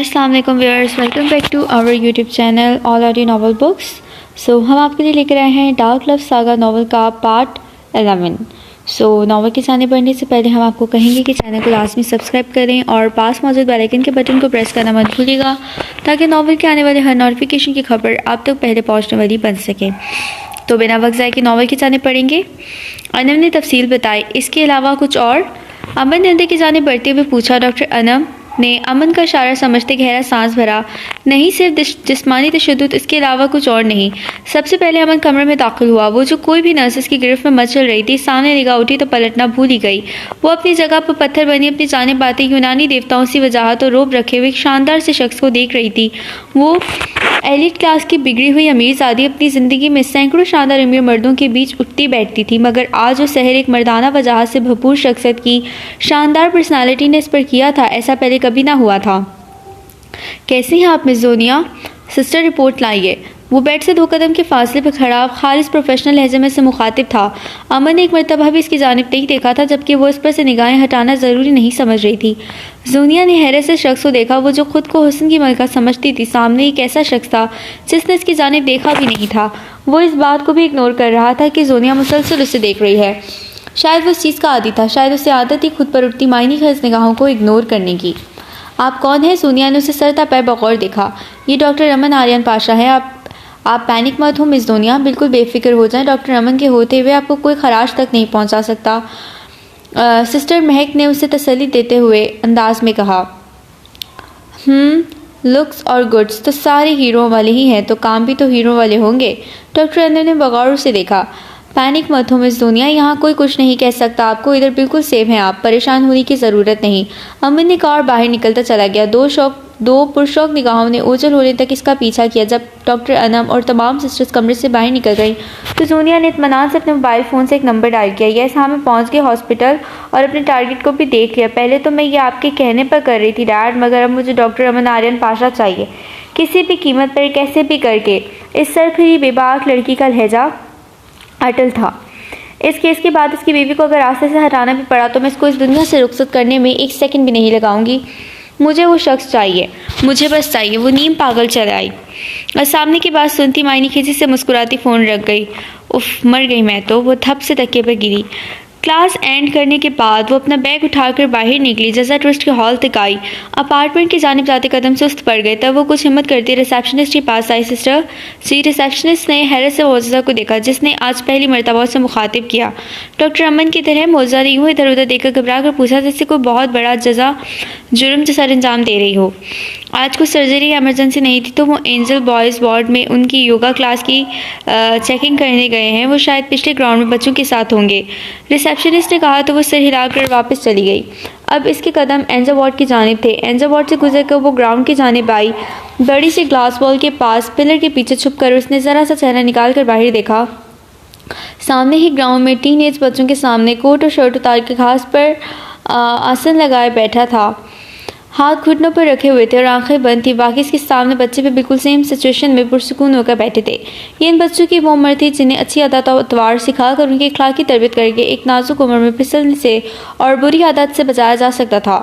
अस्सलाम वालेकुम viewers, welcome back to our YouTube channel all audio novel books. हम आपके लिए लेकर आए हैं डार्क लव सागा नॉवल का पार्ट 11। नॉवल की जाने बढ़ने से पहले हम आपको कहेंगे कि चैनल को लाजमी सब्सक्राइब करें और पास मौजूद बेल आइकन के बटन को प्रेस करना मत भूलिएगा ताकि नॉवल के आने वाले हर नोटिफिकेशन की खबर आप तक पहले पहुँचने वाली बन सके। तो बिना वक्त ज़ाये के नॉवल की जाने पढ़ेंगे। अनम ने तफसील बताई, इसके अलावा कुछ और? अमन ने अंदर की जाने बढ़ते हुए पूछा। डॉक्टर अनम ने अमन का इशारा समझते गहरा सांस भरा। नहीं, सिर्फ जिस्मानी तशद्दुद, इसके अलावा कुछ और नहीं। सबसे पहले अमन कमरे में दाखिल हुआ। वो जो कोई भी नर्स की गिरफ्त में मचल रही थी, सामने निगाह उठी तो पलटना भूल ही गई। वो अपनी जगह पर पत्थर बनी अपनी जानिब आते यूनानी देवताओं से वजाहत और रोब रखे हुए एक शानदार से शख्स को देख रही थी। वो एलिट क्लास की बिगड़ी हुई अमीरजादी अपनी ज़िंदगी में सैकड़ों शानदार अमीर मर्दों के बीच उठती बैठती थी, मगर आज वो सहर एक मर्दाना वजाहत से भरपूर शख्सियत की शानदार पर्सनालिटी ने इस पर किया था। ऐसा पहले कभी ना हुआ था। कैसी हैं आप मिस जोनिया? सिस्टर रिपोर्ट लाइए। वो बेड से 2 कदम के फासले पर खड़ा खालिस प्रोफेशनल लहजे में से मुखातिब था। अमन ने एक मरतबा भी इसकी जानिब नहीं देखा था, जबकि वो इस पर से निगाहें हटाना ज़रूरी नहीं समझ रही थी। जोनिया ने हैरत से शख्स को देखा, वो जो खुद को हुस्न की मलका समझती थी। सामने एक ऐसा शख्स था जिसने इसकी जानिब देखा भी नहीं था। वो इस बात को भी इग्नोर कर रहा था कि जोनिया मुसलसल उसे देख रही है। शायद वो इस चीज़ का आदी था, शायद उसे आदत ही खुद पर उठती मायनी खर्च निगाहों को इग्नोर करने की। आप कौन हैं? सोनिया ने उसे सरता पैर बगौर देखा। ये डॉक्टर अमन आर्यन पाशा है। आप पैनिक मत हो मिस जोनिया, बिल्कुल बेफिक्र हो जाएं। डॉक्टर अमन के होते हुए आपको कोई खराश तक नहीं पहुंचा सकता। सिस्टर महक ने उसे तसल्ली देते हुए अंदाज में कहा। लुक्स और गुड्स तो सारे हीरो वाले ही हैं, तो काम भी तो हीरो वाले होंगे। डॉक्टर अमन ने बगौर उसे देखा। पैनिक मत हो मिस दुनिया, यहाँ कोई कुछ नहीं कह सकता आपको। इधर बिल्कुल सेफ हैं आप, परेशान होने की ज़रूरत नहीं। अमन ने कहा और बाहर निकलता चला गया। दो पुरशौक निगाहों ने ओझल होने तक इसका पीछा किया। जब डॉक्टर अनम और तमाम सिस्टर्स कमरे से बाहर निकल गई तो जोनिया ने इत्मीनान से अपने मोबाइल फ़ोन से एक नंबर डायल किया। यस, हाँ, मैं पहुँच गई हॉस्पिटल और अपने टारगेट को भी देख लिया। पहले तो मैं ये आपके कहने पर कर रही थी डैड, मगर अब मुझे डॉक्टर अमन आर्यन पाशा चाहिए, किसी भी कीमत पर, कैसे भी करके। इस सरखरी बेबाक लड़की का लहजा अटल था। इस केस के बाद इसकी बीवी को अगर रास्ते से हटाना भी पड़ा तो मैं इसको इस दुनिया से रुखसत करने में 1 सेकंड भी नहीं लगाऊंगी। मुझे वो शख्स चाहिए, मुझे बस चाहिए। वो नीम पागल चल आई और सामने की बात सुनती मायनी खिसी से मुस्कुराती फ़ोन रख गई। उफ, मर गई मैं तो। वो थप से तकिए पर गिरी। क्लास एंड करने के बाद वो अपना बैग उठाकर बाहर निकली। जजा ट्रस्ट के हॉल तक आई। अपार्टमेंट की जानिब जाते कदम सुस्त पड़ गए। तब वो कुछ हिम्मत करती रिसेप्शनिस्ट के पास आई। सिस्टर जी। रिसेप्शनिस्ट ने हैरत से मोज़ा को देखा, जिसने आज पहली मरतबा उसे मुखातिब किया। डॉक्टर अमन की तरह मोज़ा ने यूँ इधर उधर देखकर घबरा कर पूछा, जैसे कोई बहुत बड़ा जुर्म सर अंजाम दे रही हो। आज कुछ सर्जरी या इमरजेंसी नहीं थी तो वो एंजल बॉयज़ वार्ड में उनकी योगा क्लास की चेकिंग करने गए हैं। वो शायद पिछले ग्राउंड में बच्चों के साथ होंगे, रिसेप्शनिस्ट ने कहा तो वो सिर हिलाकर वापस चली गई। अब इसके कदम एंजल वार्ड की जानिब थे। एंजल वार्ड से गुजरकर वो ग्राउंड की जानिब आई। बड़ी सी ग्लास वॉल के पास पिलर के पीछे छुपकर उसने ज़रा सा चेहरा निकाल कर बाहर देखा। सामने ही ग्राउंड में टीनेज बच्चों के सामने कोट और शर्ट उतार के घास पर आसन लगाए बैठा था। हाथ घुटनों पर रखे हुए थे और आंखें बंद थी। बाकी इसके सामने बच्चे भी बिल्कुल सेम सिचुएशन में पुरसुकून होकर बैठे थे। ये इन बच्चों की वो उम्र थी जिन्हें अच्छी आदत और अतवार सिखाकर उनकी अखलाकी तरबियत करके एक नाजुक उम्र में फिसलने से और बुरी आदत से बचाया जा सकता था।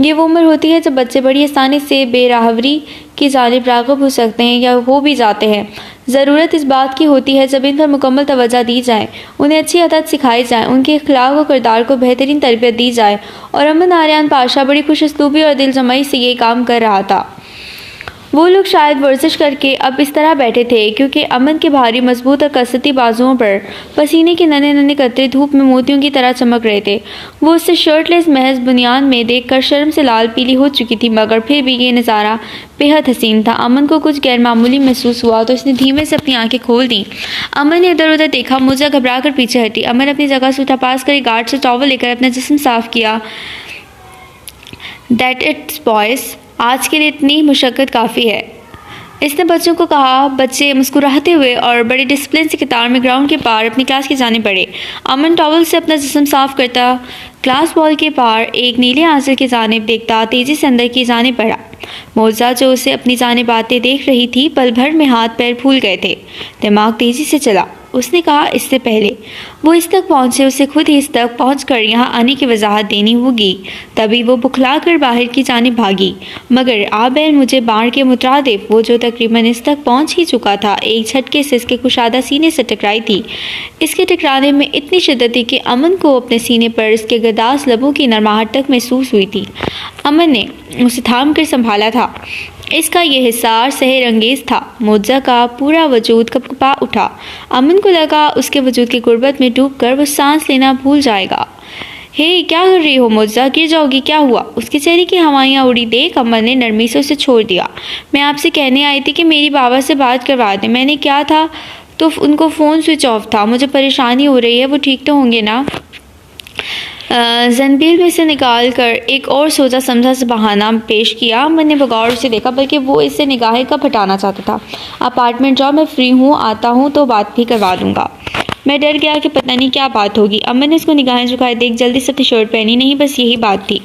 ये वो उम्र होती है जब बच्चे बड़ी आसानी से बेराहवरी की जानिब राग़िब हो सकते हैं या हो भी जाते हैं। ज़रूरत इस बात की होती है जब इन पर मुकम्मल तवज्जो दी जाए, उन्हें अच्छी आदत सिखाई जाए, उनके अखलाक और किरदार को बेहतरीन तरबियत दी जाए। और अमन आर्यन पाशा बड़ी खुशउस्लूबी और दिलजमाई से ये काम कर रहा था। वो लोग शायद वर्जिश करके अब इस तरह बैठे थे क्योंकि अमन के भारी मजबूत और कसरती बाजुओं पर पसीने के नन्हे नन्हे कतरे धूप में मोतियों की तरह चमक रहे थे। वो उससे शर्टलेस महज बुनियान में देखकर शर्म से लाल पीली हो चुकी थी, मगर फिर भी ये नज़ारा बेहद हसीन था। अमन को कुछ गैरमामूली महसूस हुआ तो उसने धीमे से अपनी आंखें खोल दी। अमन ने इधर उधर देखा। मुझे घबरा कर पीछे हटी। अमन अपनी जगह से उठा, पास कर गार्ड से टॉवल लेकर अपना जिस्म साफ किया। दैट इट्स बॉयज़, आज के लिए इतनी मुशक्क़त काफ़ी है, इसने बच्चों को कहा। बच्चे मुस्कुराते हुए और बड़े डिसिप्लिन से कतार में ग्राउंड के पार अपनी क्लास के जाने बढ़े। अमन टॉवल से अपना जिस्म साफ करता क्लास वॉल के पार एक नीले आंचल की जानिब देखता तेज़ी से अंदर की जानिब बढ़ा। मोज़ा जो उसे अपनी जानिब आते देख रही थी, पल भर में हाथ पैर फूल गए थे। दिमाग तेज़ी से चला। उसने कहा, इससे पहले वो इस तक पहुंचे उसे खुद ही इस तक पहुंचकर यहाँ आने की वजाहत देनी होगी। तभी वो बुखलाकर बाहर की जानिब भागी, मगर आबेल मुझे बाढ़ के मुताबिक वो जो तकरीबन इस तक पहुंच ही चुका था, एक झटके से इसके कुशादा सीने से टकराई थी। इसके टकराने में इतनी शिद्दत थी कि अमन को अपने सीने पर इसके गदास लबों की नरमाहट तक महसूस हुई थी। अमन ने उसे थाम कर संभाला था। इसका यह हिसार सहर अंगेज था। मोजा का पूरा वजूद कपकपा उठा। अमन को लगा उसके वजूद की गुर्बत में डूबकर वो सांस लेना भूल जाएगा। हे, क्या कर रही हो मोजा, गिर जाओगी, क्या हुआ? उसके चेहरे की हवाइयाँ उड़ी देख अमन ने नरमी से उसे छोड़ दिया। मैं आपसे कहने आई थी कि मेरी बाबा से बात करवा दें। मैंने क्या था तो उनको फ़ोन स्विच ऑफ था। मुझे परेशानी हो रही है, वो ठीक तो होंगे ना? जंबील में से निकाल कर एक और सोचा समझा से बहाना पेश किया। मैंने बगौर से देखा, बल्कि वो इससे निगाहें कब हटाना चाहता था। अपार्टमेंट जाओ, मैं फ्री हूँ, आता हूँ तो बात भी करवा दूँगा। मैं डर गया कि पता नहीं क्या बात होगी। अमन ने उसको निगाहें झुकाए देख जल्दी से अपनी शर्ट पहनी। नहीं, बस यही बात थी।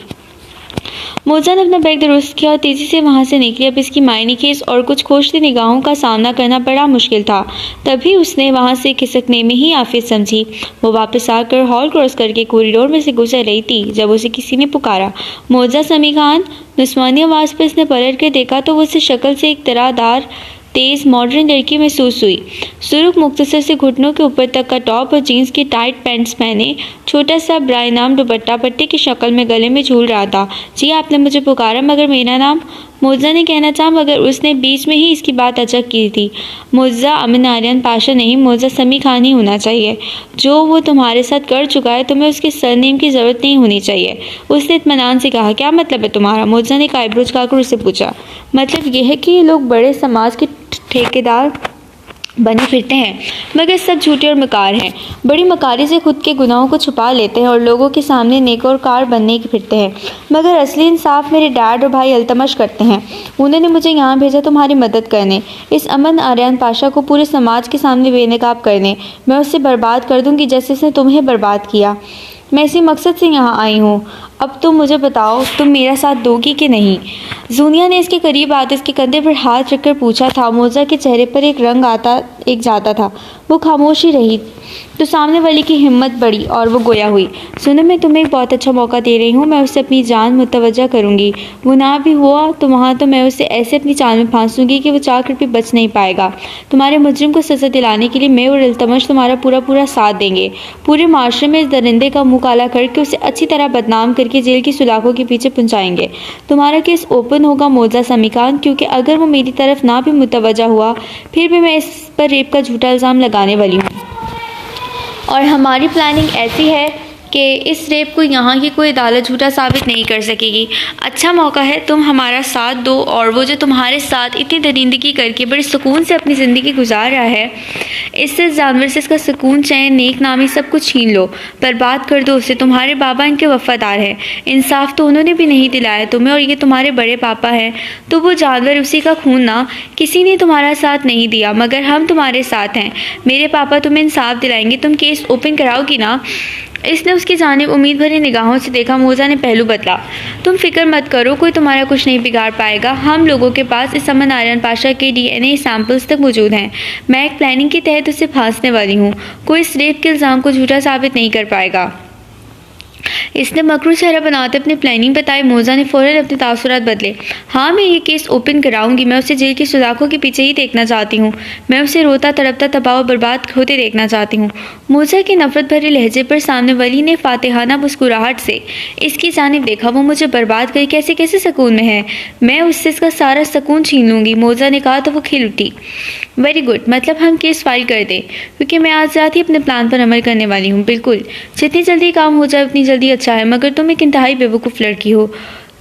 मोजा ने अपना बैग दुरुस्त किया और तेज़ी से वहाँ से निकली। अब इसकी मायने केस और कुछ खोजती निगाहों का सामना करना बड़ा मुश्किल था। तभी उसने वहाँ से खिसकने में ही आफियत समझी। वो वापस आकर हॉल क्रॉस करके कॉरिडोर में से गुजर रही थी जब उसे किसी ने पुकारा, मोजा समी खान। निस्वानी आवाज़ पर इसने पलट कर देखा तो वो उससे शक्ल से एक तरादार तेज़ मॉडर्न लड़की महसूस हुई। सुर्ख मुख्तसर से घुटनों के ऊपर तक का टॉप और जीन्स की टाइट पैंट्स पहने, छोटा सा ब्राय नाम दुपट्टा पट्टे की शक्ल में गले में झूल रहा था। जी, आपने मुझे पुकारा, मगर मेरा नाम? मोजा ने कहना चाहा, मगर उसने बीच में ही इसकी बात अचक की थी। मोजा अमन आर्यन पाशा नहीं, मोजा समी खान ही होना चाहिए। जो वो तुम्हारे साथ कर चुका है, तुम्हें उसके सरनेम की ज़रूरत नहीं होनी चाहिए। उसने इत्मीनान से कहा। क्या मतलब है तुम्हारा? मोजा ने आईब्रो झुकाकर उससे पूछा। मतलब यह है कि ये लोग बड़े समाज के ठेकेदार बने फिरते हैं, मगर सब झूठे और मकार हैं। बड़ी मकारी से खुद के गुनाहों को छुपा लेते हैं और लोगों के सामने नेक और कार बनने के फिरते हैं, मगर असली इंसाफ मेरे डैड और भाई अल्तमश करते हैं। उन्होंने मुझे यहाँ भेजा तुम्हारी मदद करने, इस अमन आर्यन पाशा को पूरे समाज के सामने बेनकाब करने। मैं उससे बर्बाद कर दूँगी जैसे उसने तुम्हें बर्बाद किया। मैं इसी मकसद से यहाँ आई हूँ। अब तुम मुझे बताओ, तुम मेरा साथ दोगी कि नहीं? जूनिया ने इसके करीब आते इसके कंधे पर हाथ रखकर पूछा था। मोजा के चेहरे पर एक रंग आता एक जाता था। वो खामोशी रही तो सामने वाली की हिम्मत बढ़ी और वो गोया हुई। सुनो, मैं तुम्हें एक बहुत अच्छा मौका दे रही हूँ। मैं उससे अपनी जान मुतवज्जा करूँगी। गुनाह भी हुआ तो वहाँ तो मैं उसे ऐसे अपनी चाल में फांसूंगी कि वो चाह कर भी बच नहीं पाएगा। तुम्हारे मुजरिम को सज़ा दिलाने के लिए मैं और इल्तमश तुम्हारा पूरा साथ देंगे। पूरे माशरे में इस दरिंदे का मुँह काला करके उसे अच्छी तरह बदनाम करके जेल की सुलाखों के पीछे पहुँचाएंगे। तुम्हारा केस ओपन होगा मोजा समी खान, क्योंकि अगर वो मेरी तरफ ना भी मुतवज्जा हुआ फिर भी मैं इस पर रेप का झूठा इल्ज़ाम लगाने वाली हूँ। और हमारी प्लानिंग ऐसी है कि इस रेप को यहाँ की कोई अदालत झूठा साबित नहीं कर सकेगी। अच्छा मौका है, तुम हमारा साथ दो और वो जो तुम्हारे साथ इतनी दरिंदगी करके बड़े सुकून से अपनी ज़िंदगी गुजार रहा है, इससे जानवर से इसका सुकून, चैन, नेक नामी सब कुछ छीन लो, बर्बाद कर दो उसे। तुम्हारे बाबा इनके वफादार हैं, इंसाफ तो उन्होंने भी नहीं दिलाया तुम्हें, और ये तुम्हारे बड़े पापा हैं तो वो जानवर, उसी का खून ना। किसी ने तुम्हारा साथ नहीं दिया, मगर हम तुम्हारे साथ हैं। मेरे पापा तुम्हें इंसाफ दिलाएंगे। तुम केस ओपन कराओगी ना? इसने उसकी जानिब उम्मीद भरी निगाहों से देखा। मोजा ने पहलू बदला। तुम फिक्र मत करो, कोई तुम्हारा कुछ नहीं बिगाड़ पाएगा। हम लोगों के पास इस अमन आर्यन पाशा के DNA सैंपल्स तक मौजूद हैं। मैं एक प्लानिंग के तहत उसे फांसने वाली हूँ। कोई इस रेप के इल्ज़ाम को झूठा साबित नहीं कर पाएगा। इसने मकरू चेहरा बनाते अपनी प्लानिंग बताई। मोजा ने फ़ौरन अपने तासुरात बदले। हाँ, मैं ये केस ओपन कराऊंगी। मैं उसे जेल की सुलाखों के पीछे ही देखना चाहती हूँ। मैं उसे रोता, तड़पता, तबाह और बर्बाद होते देखना चाहती हूँ। मोजा के नफरत भरे लहजे पर सामने वाली ने फातिहाना मुस्कुराहट से इसकी जानिब देखा। वो मुझे बर्बाद कर कैसे कैसे सुकून में है, मैं उससे इसका सारा सुकून छीन लूँगी। मोजा ने कहा तो वो खिल उठी। वेरी गुड, मतलब हम केस फाइल कर दें, क्योंकि मैं आज रात ही अपने प्लान पर अमल करने वाली हूँ। बिल्कुल, जितनी जल्दी काम हो जाए उतनी जल्दी अच्छा है, मगर तुम एक इंतहाई बेवकूफ़ लड़की हो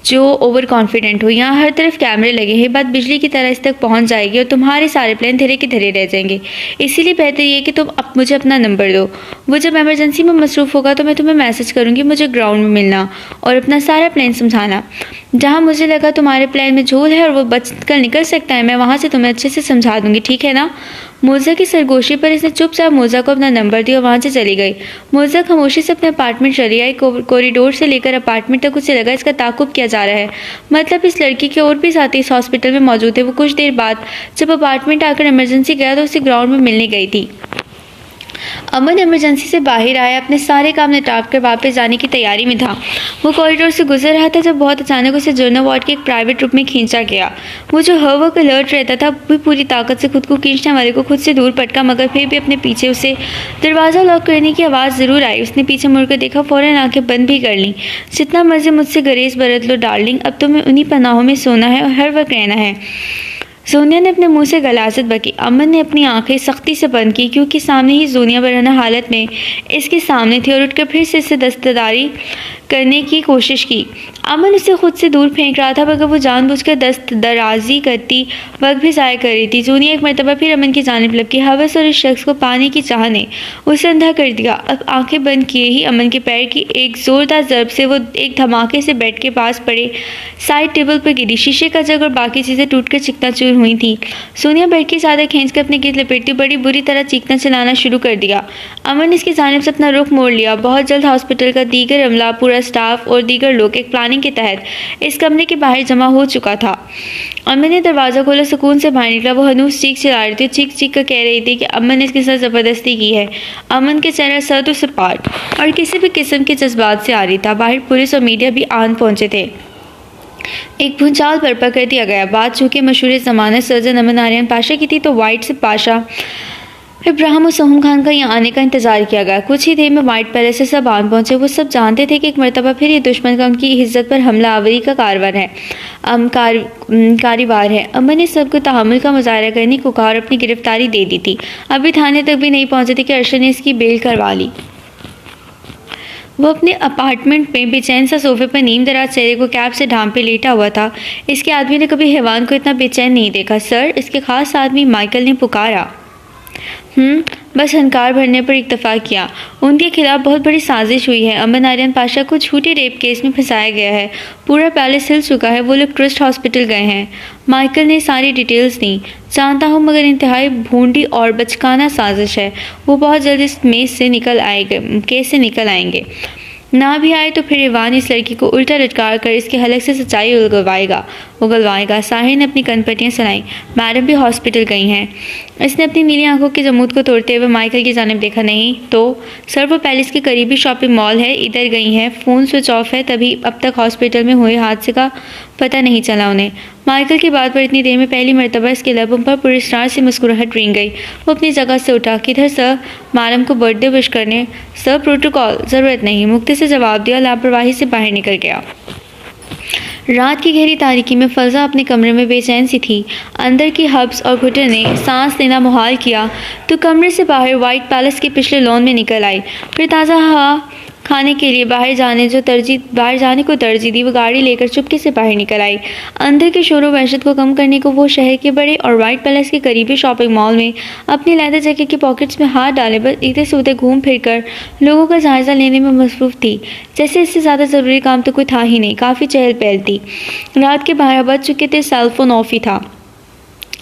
जो ओवर कॉन्फिडेंट हो। यहाँ हर तरफ कैमरे लगे हैं, बात बिजली की तरह इस तक पहुँच जाएगी और तुम्हारे सारे प्लान धरे के धरे रह जाएंगे। इसीलिए बेहतर ये कि तुम मुझे अपना नंबर दो। वो जब इमरजेंसी में मसरूफ़ होगा तो मैं तुम्हें मैसेज करूँगी। मुझे ग्राउंड में मिलना और अपना सारा प्लान समझाना। जहाँ मुझे लगा तुम्हारे प्लान में झोल है और वो बच कर निकल सकता है, मैं वहाँ से तुम्हें अच्छे से समझा दूँगी, ठीक है ना? मोजा की सरगोशी पर इसने चुपचाप मोजा को अपना नंबर दिया और वहाँ से चली गई। मोजा खामोशी से अपने अपार्टमेंट चली आई। कॉरिडोर से लेकर अपार्टमेंट तक उसे लगा इसका ताकुब किया जा रहा है। मतलब इस लड़की के और भी साथी इस हॉस्पिटल में मौजूद थे। वो कुछ देर बाद जब अपार्टमेंट आकर इमरजेंसी गया तो उसे ग्राउंड में मिलने गई थी। अमन इमरजेंसी से बाहर आया, अपने सारे काम निपटाव कर वापस जाने की तैयारी में था। वो कॉरिडोर से गुजर रहा था जब बहुत अचानक उसे जर्नल वार्ड के एक प्राइवेट रूम में खींचा गया। वो जो हर वक्त अलर्ट रहता था, वो भी पूरी ताकत से खुद को खींचने वाले को खुद से दूर पटका, मगर फिर भी अपने पीछे उसे दरवाज़ा लॉक करने की आवाज़ ज़रूर आई। उसने पीछे मुड़कर देखा, फ़ौरन आंखें बंद भी कर लीं। जितना मर्जी मुझसे गरेज बरत लो डार्लिंग, अब तो मैं उन्हीं पनाहों में सोना है और हर वक्त रहना है। सोनिया ने अपने मुंह से गलाजत बकी। अमन ने अपनी आंखें सख्ती से बंद की, क्योंकि सामने ही सोनिया बरहना हालत में इसके सामने थी और उठकर फिर से इसे दस्तदारी करने की कोशिश की। अमन उसे खुद से दूर फेंक रहा था, मगर वो जानबूझकर दस्तदराजी करती वक्त भी ज़ाया कर रही थी। सोनिया एक मरतबा फिर अमन की जानिब लपकी। हवस और इस शख्स को पाने की चाह ने उसे अंधा कर दिया। अब आंखें बंद किए ही अमन के पैर की एक ज़ोरदार ज़रब से वो एक धमाके से बेड के पास पड़े साइड टेबल पर गिरी। शीशे का जग और बाकी चीज़ें टूटकर चिकनाचूर हुई थी। सोनिया बेड की चादर खींचकर अपने गिर्द लपेटती बड़ी बुरी तरह चीखना चलाना शुरू कर दिया। अमन ने इसकी जानिब से अपना रुख मोड़ लिया। बहुत जल्द हॉस्पिटल का दीगर अमला, पूरा स्टाफ और दीगर लोग एक प्लानिंग के तहत इस कमरे के बाहर जमा हो चुका था। अमन ने दरवाज़ा खोला, सुकून से बाहर निकला। वो हनूस चीख चला रही थी, चीख चीख कर कह रही थी कि अमन ने इसके साथ ज़बरदस्ती की है। अमन के चेहरा सर्द और सपाट और किसी भी किस्म के जज्बात से आ रही था। बाहर पुलिस और मीडिया भी आन पहुंचे थे। एक भूचाल बर्पा कर दिया गया। बात चूँकि मशहूर ज़माना सर्जन अमन आर्यन पाशा की थी, तो वाइट से पाशा इब्राहिम और सोहम खान का यहाँ आने का इंतजार किया गया। कुछ ही देर में वाइट पैलेस से सब आन पहुंचे। वो सब जानते थे कि एक मरतबा फिर ये दुश्मन का उनकी इज्जत पर हमला आवरी का कारीवार है। अमन ने सबको तहम्मुल का मुजाहरा करने को कहा और अपनी गिरफ्तारी दे दी थी। अभी थाने तक भी नहीं पहुंचे थे कि अर्शद ने इसकी बेल करवा ली। वो अपने अपार्टमेंट में बेचैन सा सोफे पर नीम दराज चेहरे को कैप से ढांपे लेटा हुआ था। इसके आदमी ने कभी हैवान को इतना बेचैन नहीं देखा। सर, इसके खास आदमी माइकल ने पुकारा। बस हंकार भरने पर इत्तफा किया। उनके खिलाफ बहुत बड़ी साजिश हुई है। अमन आर्यन पाशा को झूठे रेप केस में फंसाया गया है। पूरा पैलेस हिल चुका है। वो लोग ट्रस्ट हॉस्पिटल गए हैं। माइकल ने सारी डिटेल्स दी। जानता हूँ, मगर इंतहाई भूंडी और बचकाना साजिश है। वो बहुत जल्द इस केस से निकल आएंगे। ना भी आए तो फिर ईवान इस लड़की को उल्टा लटका कर इसके हलक से सच्चाई उगलवाएगा। साहिर ने अपनी कनपटियाँ सुनाई। मैडम भी हॉस्पिटल गई हैं। इसने अपनी नीली आंखों के जमूद को तोड़ते हुए माइकल की जानिब देखा। नहीं तो सर, वो पैलेस के करीबी शॉपिंग मॉल है, इधर गई हैं। फ़ोन स्विच ऑफ है, तभी अब तक हॉस्पिटल में हुए हादसे का पता नहीं चला उन्हें। माइकल की बात पर इतनी देर में पहली मरतबा इसके लबों पर पुरस्कार से मुस्कुराहट रेंग गई। वो अपनी जगह से उठा। किधर सर? मैडम को बर्थडे विश करने। सर, प्रोटोकॉल ज़रूरत नहीं, मुक्ति से जवाब दिया। लापरवाही से बाहर निकल गया। रात की गहरी तारीकी में फलजा अपने कमरे में बेचैन सी थी। अंदर की हब्स और घुटन ने सांस लेना मुहाल किया तो कमरे से बाहर वाइट पैलेस के पिछले लॉन में निकल आई। फिर ताज़ा हवा खाने के लिए बाहर जाने को तरजीह दी। वो गाड़ी लेकर चुपके से बाहर निकल आई। अंदर के शोर वहशत को कम करने को वो शहर के बड़े और वाइट पैलेस के करीबी शॉपिंग मॉल में अपनी लेदर जैकेट की पॉकेट्स में हाथ डाले बस इधर से उधर घूम फिर कर लोगों का जायजा लेने में मसरूफ़ थी। जैसे इससे ज़्यादा ज़रूरी काम तो कोई था ही नहीं। काफ़ी चहल पहल थी। रात के 12 बज चुके थे। सेलफोन ऑफ ही था।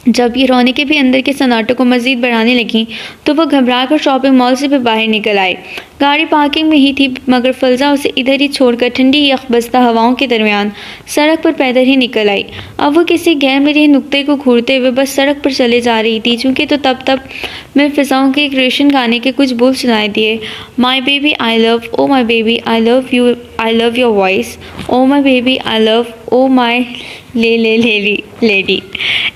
जब ये रौनकें भी अंदर के सन्नाटे को मज़ीद बढ़ाने लगीं तो वह घबराकर शॉपिंग मॉल से भी बाहर निकल आए। गाड़ी पार्किंग में ही थी, मगर फलजा उसे इधर ही छोड़कर ठंडी यखबस्ता हवाओं के दरमियान सड़क पर पैदल ही निकल आई। अब वो किसी गैर मेरे नुक्ते को घूरते हुए बस सड़क पर चले जा रही थी। चूँकि तो तब मैं फिजाओं के एक रेशन गाने के कुछ बोल सुनाई दिए। My baby I love, oh my baby I love you, I love your voice, oh my baby I love, oh my lady.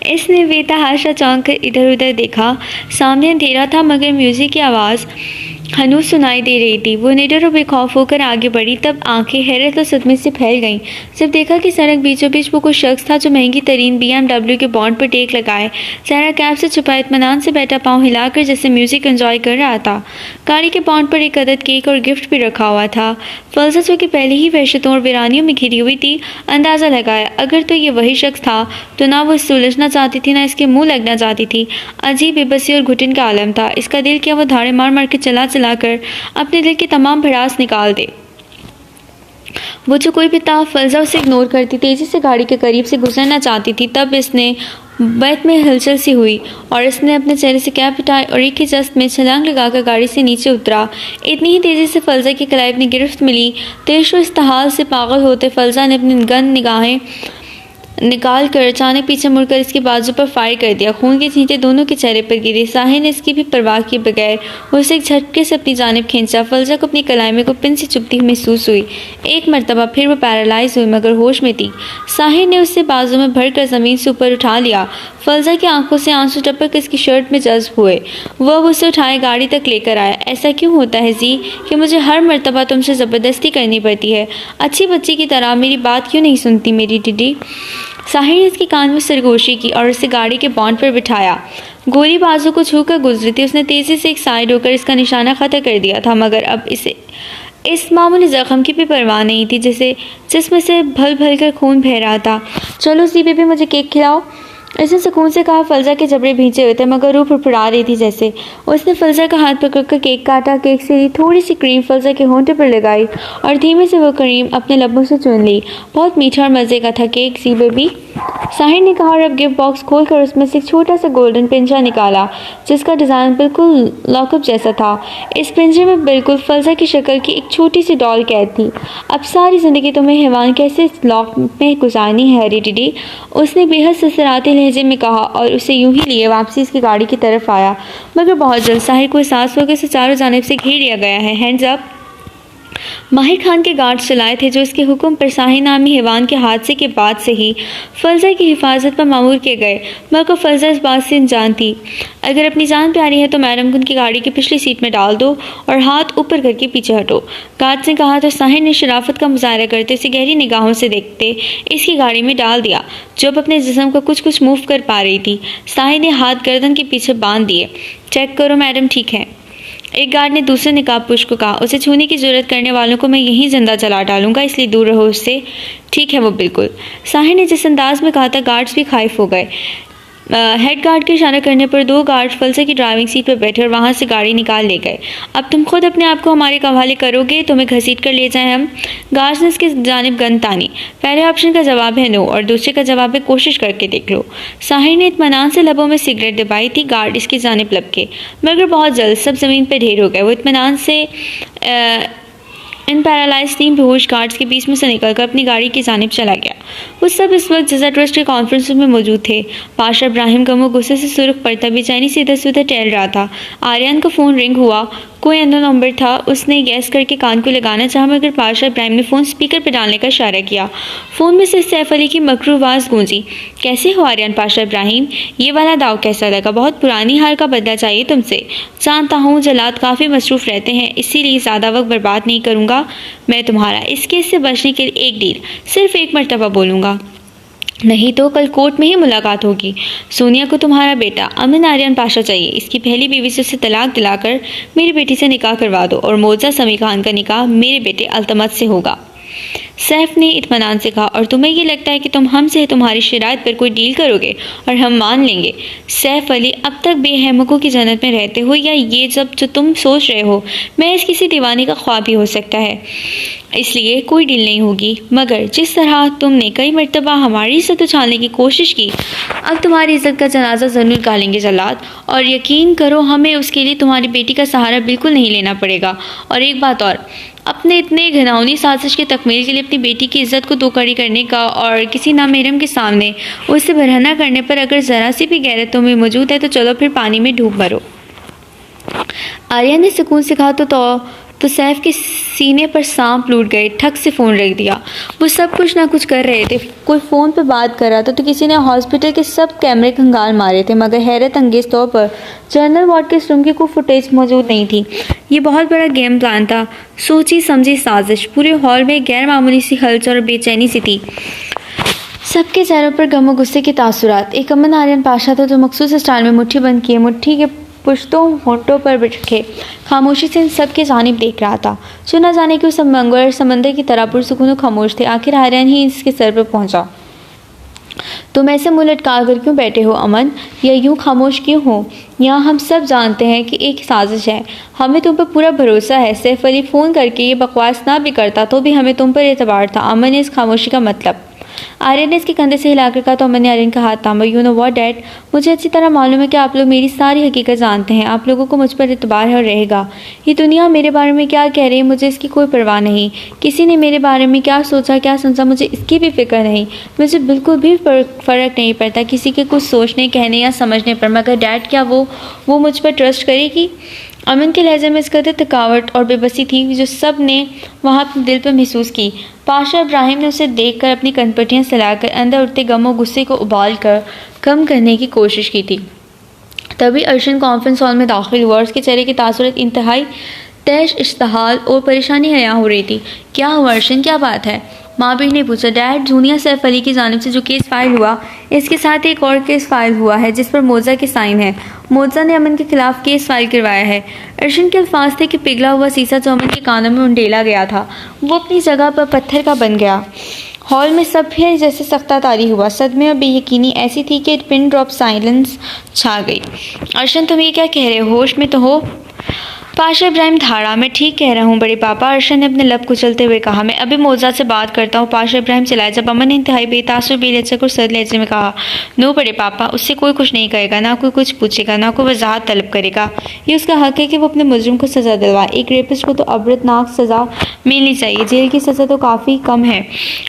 इसने बेतहाशा चौंक कर इधर उधर देखा। सामने अंधेरा था, मगर म्यूजिक की आवाज़ हनूस सुनाई दे रही थी। वो निडर और बेखौफ होकर आगे बढ़ी। तब आंखें हैरत और सदमे से फैल गईं जब देखा कि सड़क बीचों बीच वो कोई शख्स था जो महंगी तरीन BMW के बॉन्ड पर टेक लगाए चेहरा कैब से छुपा इत्मीनान से बैठा पाँव हिलाकर जैसे म्यूजिक एंजॉय कर रहा था। गाड़ी के बॉन्ड पर एक अदद केक और गिफ्ट भी रखा हुआ था। फलसा जो कि पहले ही वहशतों और वीरानियों में घिरी हुई थी, अंदाज़ा लगाया अगर तो ये वही शख्स था तो ना वो इससे उलझना चाहती थी, ना इसके मुँह लगना चाहती थी। अजीब बेबसी और घुटन का आलम था। इसका दिल क्या वो धाड़े मार मार के चलाकर अपने दिल की तमाम भड़ास निकाल दे। वो जो कोई भी था, फलजा उसे इग्नोर करती तेजी से गाड़ी के करीब से गुजरना चाहती थी। तब इसने बैत में हलचल सी हुई और इसने अपने चेहरे से कैप हटाई और एक ही जस्त में छलांग लगाकर गाड़ी से नीचे उतरा। इतनी ही तेजी से फलजा की कलाई में गिरफ्त मिली। तेज और इस्तहाल से पागल होते फलजा ने अपनी गंद निगाहें निकाल कर अचानक पीछे मुड़कर इसके बाजू पर फायर कर दिया। खून के छींटे दोनों के चेहरे पर गिरे। साहिर ने इसकी भी परवाह किए बगैर उसे एक झटके से अपनी जानिब खींचा। फलजा को अपनी कलाई में कोई पिन से चुभती हुई महसूस हुई। एक मरतबा फिर वो पैरालाइज हुई मगर होश में थी। साहिर ने उससे बाजू में भरकर ज़मीन से ऊपर उठा लिया। फलजा की आंखों से आंसू टपक इसकी शर्ट में जज्ब हुए। वह उसे उठाए गाड़ी तक लेकर आया। ऐसा क्यों होता है जी कि मुझे हर मरतबा तुमसे ज़बरदस्ती करनी पड़ती है? अच्छी बच्ची की तरह मेरी बात क्यों नहीं सुनती मेरी टिड्डी? साहिर ने इसके कान में सरगोशी की और उसे गाड़ी के बॉन्ड पर बिठाया। गोली बाजू को छूकर गुजरी थी। उसने तेजी से एक साइड होकर इसका निशाना खत्म कर दिया था मगर अब इसे इस मामूली जख्म की भी परवाह नहीं थी जिसमें से भल भल कर खून बह रहा था। चलो सी बेबी मुझे केक खिलाओ, इसने सुकून से कहा। फलजा के जबड़े भींचे हुए थे मगर रूह फुड़फुड़ा रही थी जैसे। उसने फलजा का हाथ पकड़कर केक काटा। केक से ली थोड़ी सी क्रीम फलजा के होंठे पर लगाई और धीमे से वो क्रीम अपने लबों से चुन ली। बहुत मीठा और मज़े का था केक सी बेबी, साहिर ने कहा और अब गिफ्ट बॉक्स खोलकर उसमें से एक छोटा सा गोल्डन पिंजरा निकाला जिसका डिज़ाइन बिल्कुल लॉकअप जैसा था। इस पिंजरे में बिल्कुल फलजा की शक्ल की एक छोटी सी डॉल कैद थी। अब सारी ज़िंदगी तुम्हें हैवान कैसे इस लॉक में गुजारनी है हैरी टिडी, उसने बेहद ससराते लहजे में कहा और उसे यूं ही लिए वापसी इसकी गाड़ी की तरफ आया। मगर बहुत जल्द साहिर को एहसास हो गया उसे चारों जानिब से घेर लिया गया है। Hands up. माहिर खान के गार्ड चलाए थे जो इसके हुक्म पर साहिर नामी हैवान के हादसे के बाद से ही फलजा की हिफाजत पर मामूर किए गए। मगर फलजा इस बात से अनजान थी। अगर अपनी जान प्यारी है तो मैडम को उनकी गाड़ी की पिछली सीट में डाल दो और हाथ ऊपर करके पीछे हटो, गार्ड ने कहा। तो साहिर ने शराफत का मुजाहरा करते उसे गहरी निगाहों से देखते इसकी गाड़ी में डाल दिया जो अब अपने जिस्म को कुछ कुछ मूव कर पा रही थी। साहिर ने हाथ गर्दन के पीछे बांध दिए। चेक करो मैडम ठीक है, एक गार्ड ने दूसरे नकाबपोश को कहा। उसे छूने की जरूरत करने वालों को मैं यहीं जिंदा जला डालूंगा, इसलिए दूर रहो उससे। ठीक है वो बिल्कुल, साहिर ने जिस अंदाज में कहा था गार्ड्स भी खाइफ हो गए। हेड गार्ड के इशारा करने पर दो गार्ड फलसे की ड्राइविंग सीट पर बैठे और वहां से गाड़ी निकाल ले गए। अब तुम खुद अपने आप को हमारे हवाले करोगे, तुम्हें घसीट कर ले जाएं हम? गार्ड्स ने इसकी जानिब गन तानी। पहले ऑप्शन का जवाब है नो और दूसरे का जवाब है कोशिश करके देख लो। साहिर ने इत्मीनान से लबों में सिगरेट दबाई थी। गार्ड इसकी जानिब लपके मगर बहुत जल्द सब जमीन पर ढेर हो गए। वो इत्मीनान से इन पैरालाइज टीम बेहोश गार्ड्स के बीच में से निकलकर अपनी गाड़ी की जानिब चला गया। वो सब इस वक्त जजा ट्रस्ट के कॉन्फ्रेंस में मौजूद थे। पाशा इब्राहिम का मुंह गुस्से से सुर्ख पड़ता बेचैनी से इधर से उधर टहल रहा था। आर्यन का फ़ोन रिंग हुआ। कोई अननोन नंबर था। उसने गैस करके कान को लगाना चाहा मगर पाशा इब्राहिम ने फ़ोन स्पीकर पर डालने का इशारा किया। फ़ोन में से सैफ अली की मकरू आवाज़ गूंजी। कैसे हो आर्यन? पाशा इब्राहिम, ये वाला दाव कैसा लगा? बहुत पुरानी हार का बदला चाहिए तुमसे। जानता हूँ जलाद काफ़ी मसरूफ़ रहते हैं, इसीलिए ज़्यादा वक्त बर्बाद नहीं करूँगा मैं तुम्हारा। इस केस से बचने के लिए एक डील, सिर्फ एक मरतबा बोलूँगा, नहीं तो कल कोर्ट में ही मुलाकात होगी। सोनिया को तुम्हारा बेटा अमन आर्यन पाशा चाहिए। इसकी पहली बीवी से उसे तलाक दिलाकर मेरी बेटी से निकाह करवा दो और मोजा समी खान का निकाह मेरे बेटे अल्तमत से होगा। सैफ ने इत्मीनान से कहा। और तुम्हें ये लगता है कि तुम हमसे तुम्हारी शराइत पर कोई डील करोगे और हम मान लेंगे? सैफ अली, अब तक बेहमकों की जन्नत में रहते हो या ये जब जो तुम सोच रहे हो मैं इस किसी दीवाने का ख्वाब ही हो सकता है, इसलिए कोई डील नहीं होगी। मगर जिस तरह तुमने कई मरतबा हमारी इज्जत उछालने की कोशिश की, अब तुम्हारी इज्जत का जनाजा ज़रूर निकालेंगे जल्लाद। और यकीन करो हमें उसके लिए तुम्हारी बेटी का सहारा बिल्कुल नहीं लेना पड़ेगा। और एक बात और, अपने इतने घिनौनी साजिश की तकमील के लिए अपनी बेटी की इज्जत को दोकड़ी करने का और किसी नामहरम के सामने उससे बरहना करने पर अगर ज़रा सी भी गैरत तुम्हें मौजूद है तो चलो फिर पानी में डूब मरो। आर्यन ने सुकून से कहा। तो सैफ के सीने पर सांप लूट गए। ठक से फ़ोन रख दिया। वो सब कुछ ना कुछ कर रहे थे। कोई फ़ोन पर बात कर रहा था तो किसी ने हॉस्पिटल के सब कैमरे खंगाल मारे थे मगर हैरत अंगेज़ तौर पर जनरल वार्ड के इस रूम की कोई फुटेज मौजूद नहीं थी। ये बहुत बड़ा गेम प्लान था, सोची समझी साजिश। पूरे हॉल में गैर मामूली सी हलचल और बेचैनी सी थी। सबके चेहरों पर गम और गुस्से के तासुरात। एक अमन आर्यन पाशा था जो मखसूस स्टाइल में मुट्ठी बंद किए मुट्ठी के पुश्तों होंठों पर बैठे खामोशी से इन सब के जानिब देख रहा था जो न जाने कि उस मंगल समंदर की तरह पुरसुकून खामोश थे। आखिर आर्यन ही इसके सर पर पहुंचा। तुम ऐसे मुंह लटका कर क्यों बैठे हो अमन, या यूं खामोश क्यों हो? यहाँ हम सब जानते हैं कि एक साजिश है, हमें तुम पर पूरा भरोसा है। सैफ अली फ़ोन करके ये बकवास ना भी करता तो भी हमें तुम पर एतबार था। अमन ने इस खामोशी का मतलब आर्यन ने इसके कंधे से हिलाकर कहा तो अमन ने आर्यन का हाथ थामा। यू नो व्हाट डैड, मुझे अच्छी तरह मालूम है कि आप लोग मेरी सारी हकीकत जानते हैं। आप लोगों को मुझ पर एतबार है और रहेगा। ये दुनिया मेरे बारे में क्या कह रही है मुझे इसकी कोई परवाह नहीं। किसी ने मेरे बारे में क्या सोचा क्या समझा मुझे इसकी भी फिक्र नहीं। मुझे बिल्कुल भी फ़र्क नहीं पड़ता किसी के कुछ सोचने कहने या समझने पर, मगर डैड क्या वो मुझ पर ट्रस्ट करेगी? अमन के लहजे में इस कदर थकावट और बेबसी थी जो सब ने वहाँ अपने दिल पर महसूस की। पाशा इब्राहिम ने उसे देखकर अपनी कनपटियाँ सलाकर अंदर उठते गम और गुस्से को उबाल कर कम करने की कोशिश की थी। तभी अर्शन कॉन्फ्रेंस हॉल में दाखिल हुआ और उसके चेहरे की तासुरत इंतहाई तैश इश्तहाल और परेशानी हया हो रही थी। क्या हुआ अर्शन, क्या बात है? माबिर ने पूछा। डैड, जूनियर सैफ अली की जानिब से जो केस फाइल हुआ इसके साथ एक और केस फाइल हुआ है जिस पर मोजा के साइन है। मोजा ने अमन के खिलाफ केस फाइल करवाया है। अर्शन के अल्फाज थे कि पिघला हुआ शीशा जो अमन के कानों में उंडेला गया था वो अपनी जगह पर पत्थर का बन गया। हॉल में सब फिर जैसे सख्ता तारी हुआ। सदमे और बेयकीनी ऐसी थी कि पिन ड्रॉप साइलेंस छा गई। अर्शन, तुम ये क्या कह रहे हो? होश में तो हो? पाशा इब्राहिम धारा। मैं ठीक कह रहा हूँ बड़े पापा, अर्शन ने अपने लब कुचलते हुए कहा। मैं अभी मोजा से बात करता हूँ, पाशा इब्राहिम चलाए। जब अमन ने इंतहाई बेतासुर बेलचक और सद लहजे में कहा, नो बड़े पापा, उससे कोई कुछ नहीं कहेगा, ना कोई कुछ पूछेगा, ना कोई वजाहत तलब करेगा। ये उसका हक है कि वो अपने मुजरिम को सज़ा दिलवाए। एक रेपिस्ट को तो अबरतनाक सज़ा मिलनी चाहिए, जेल की सज़ा तो काफ़ी कम है।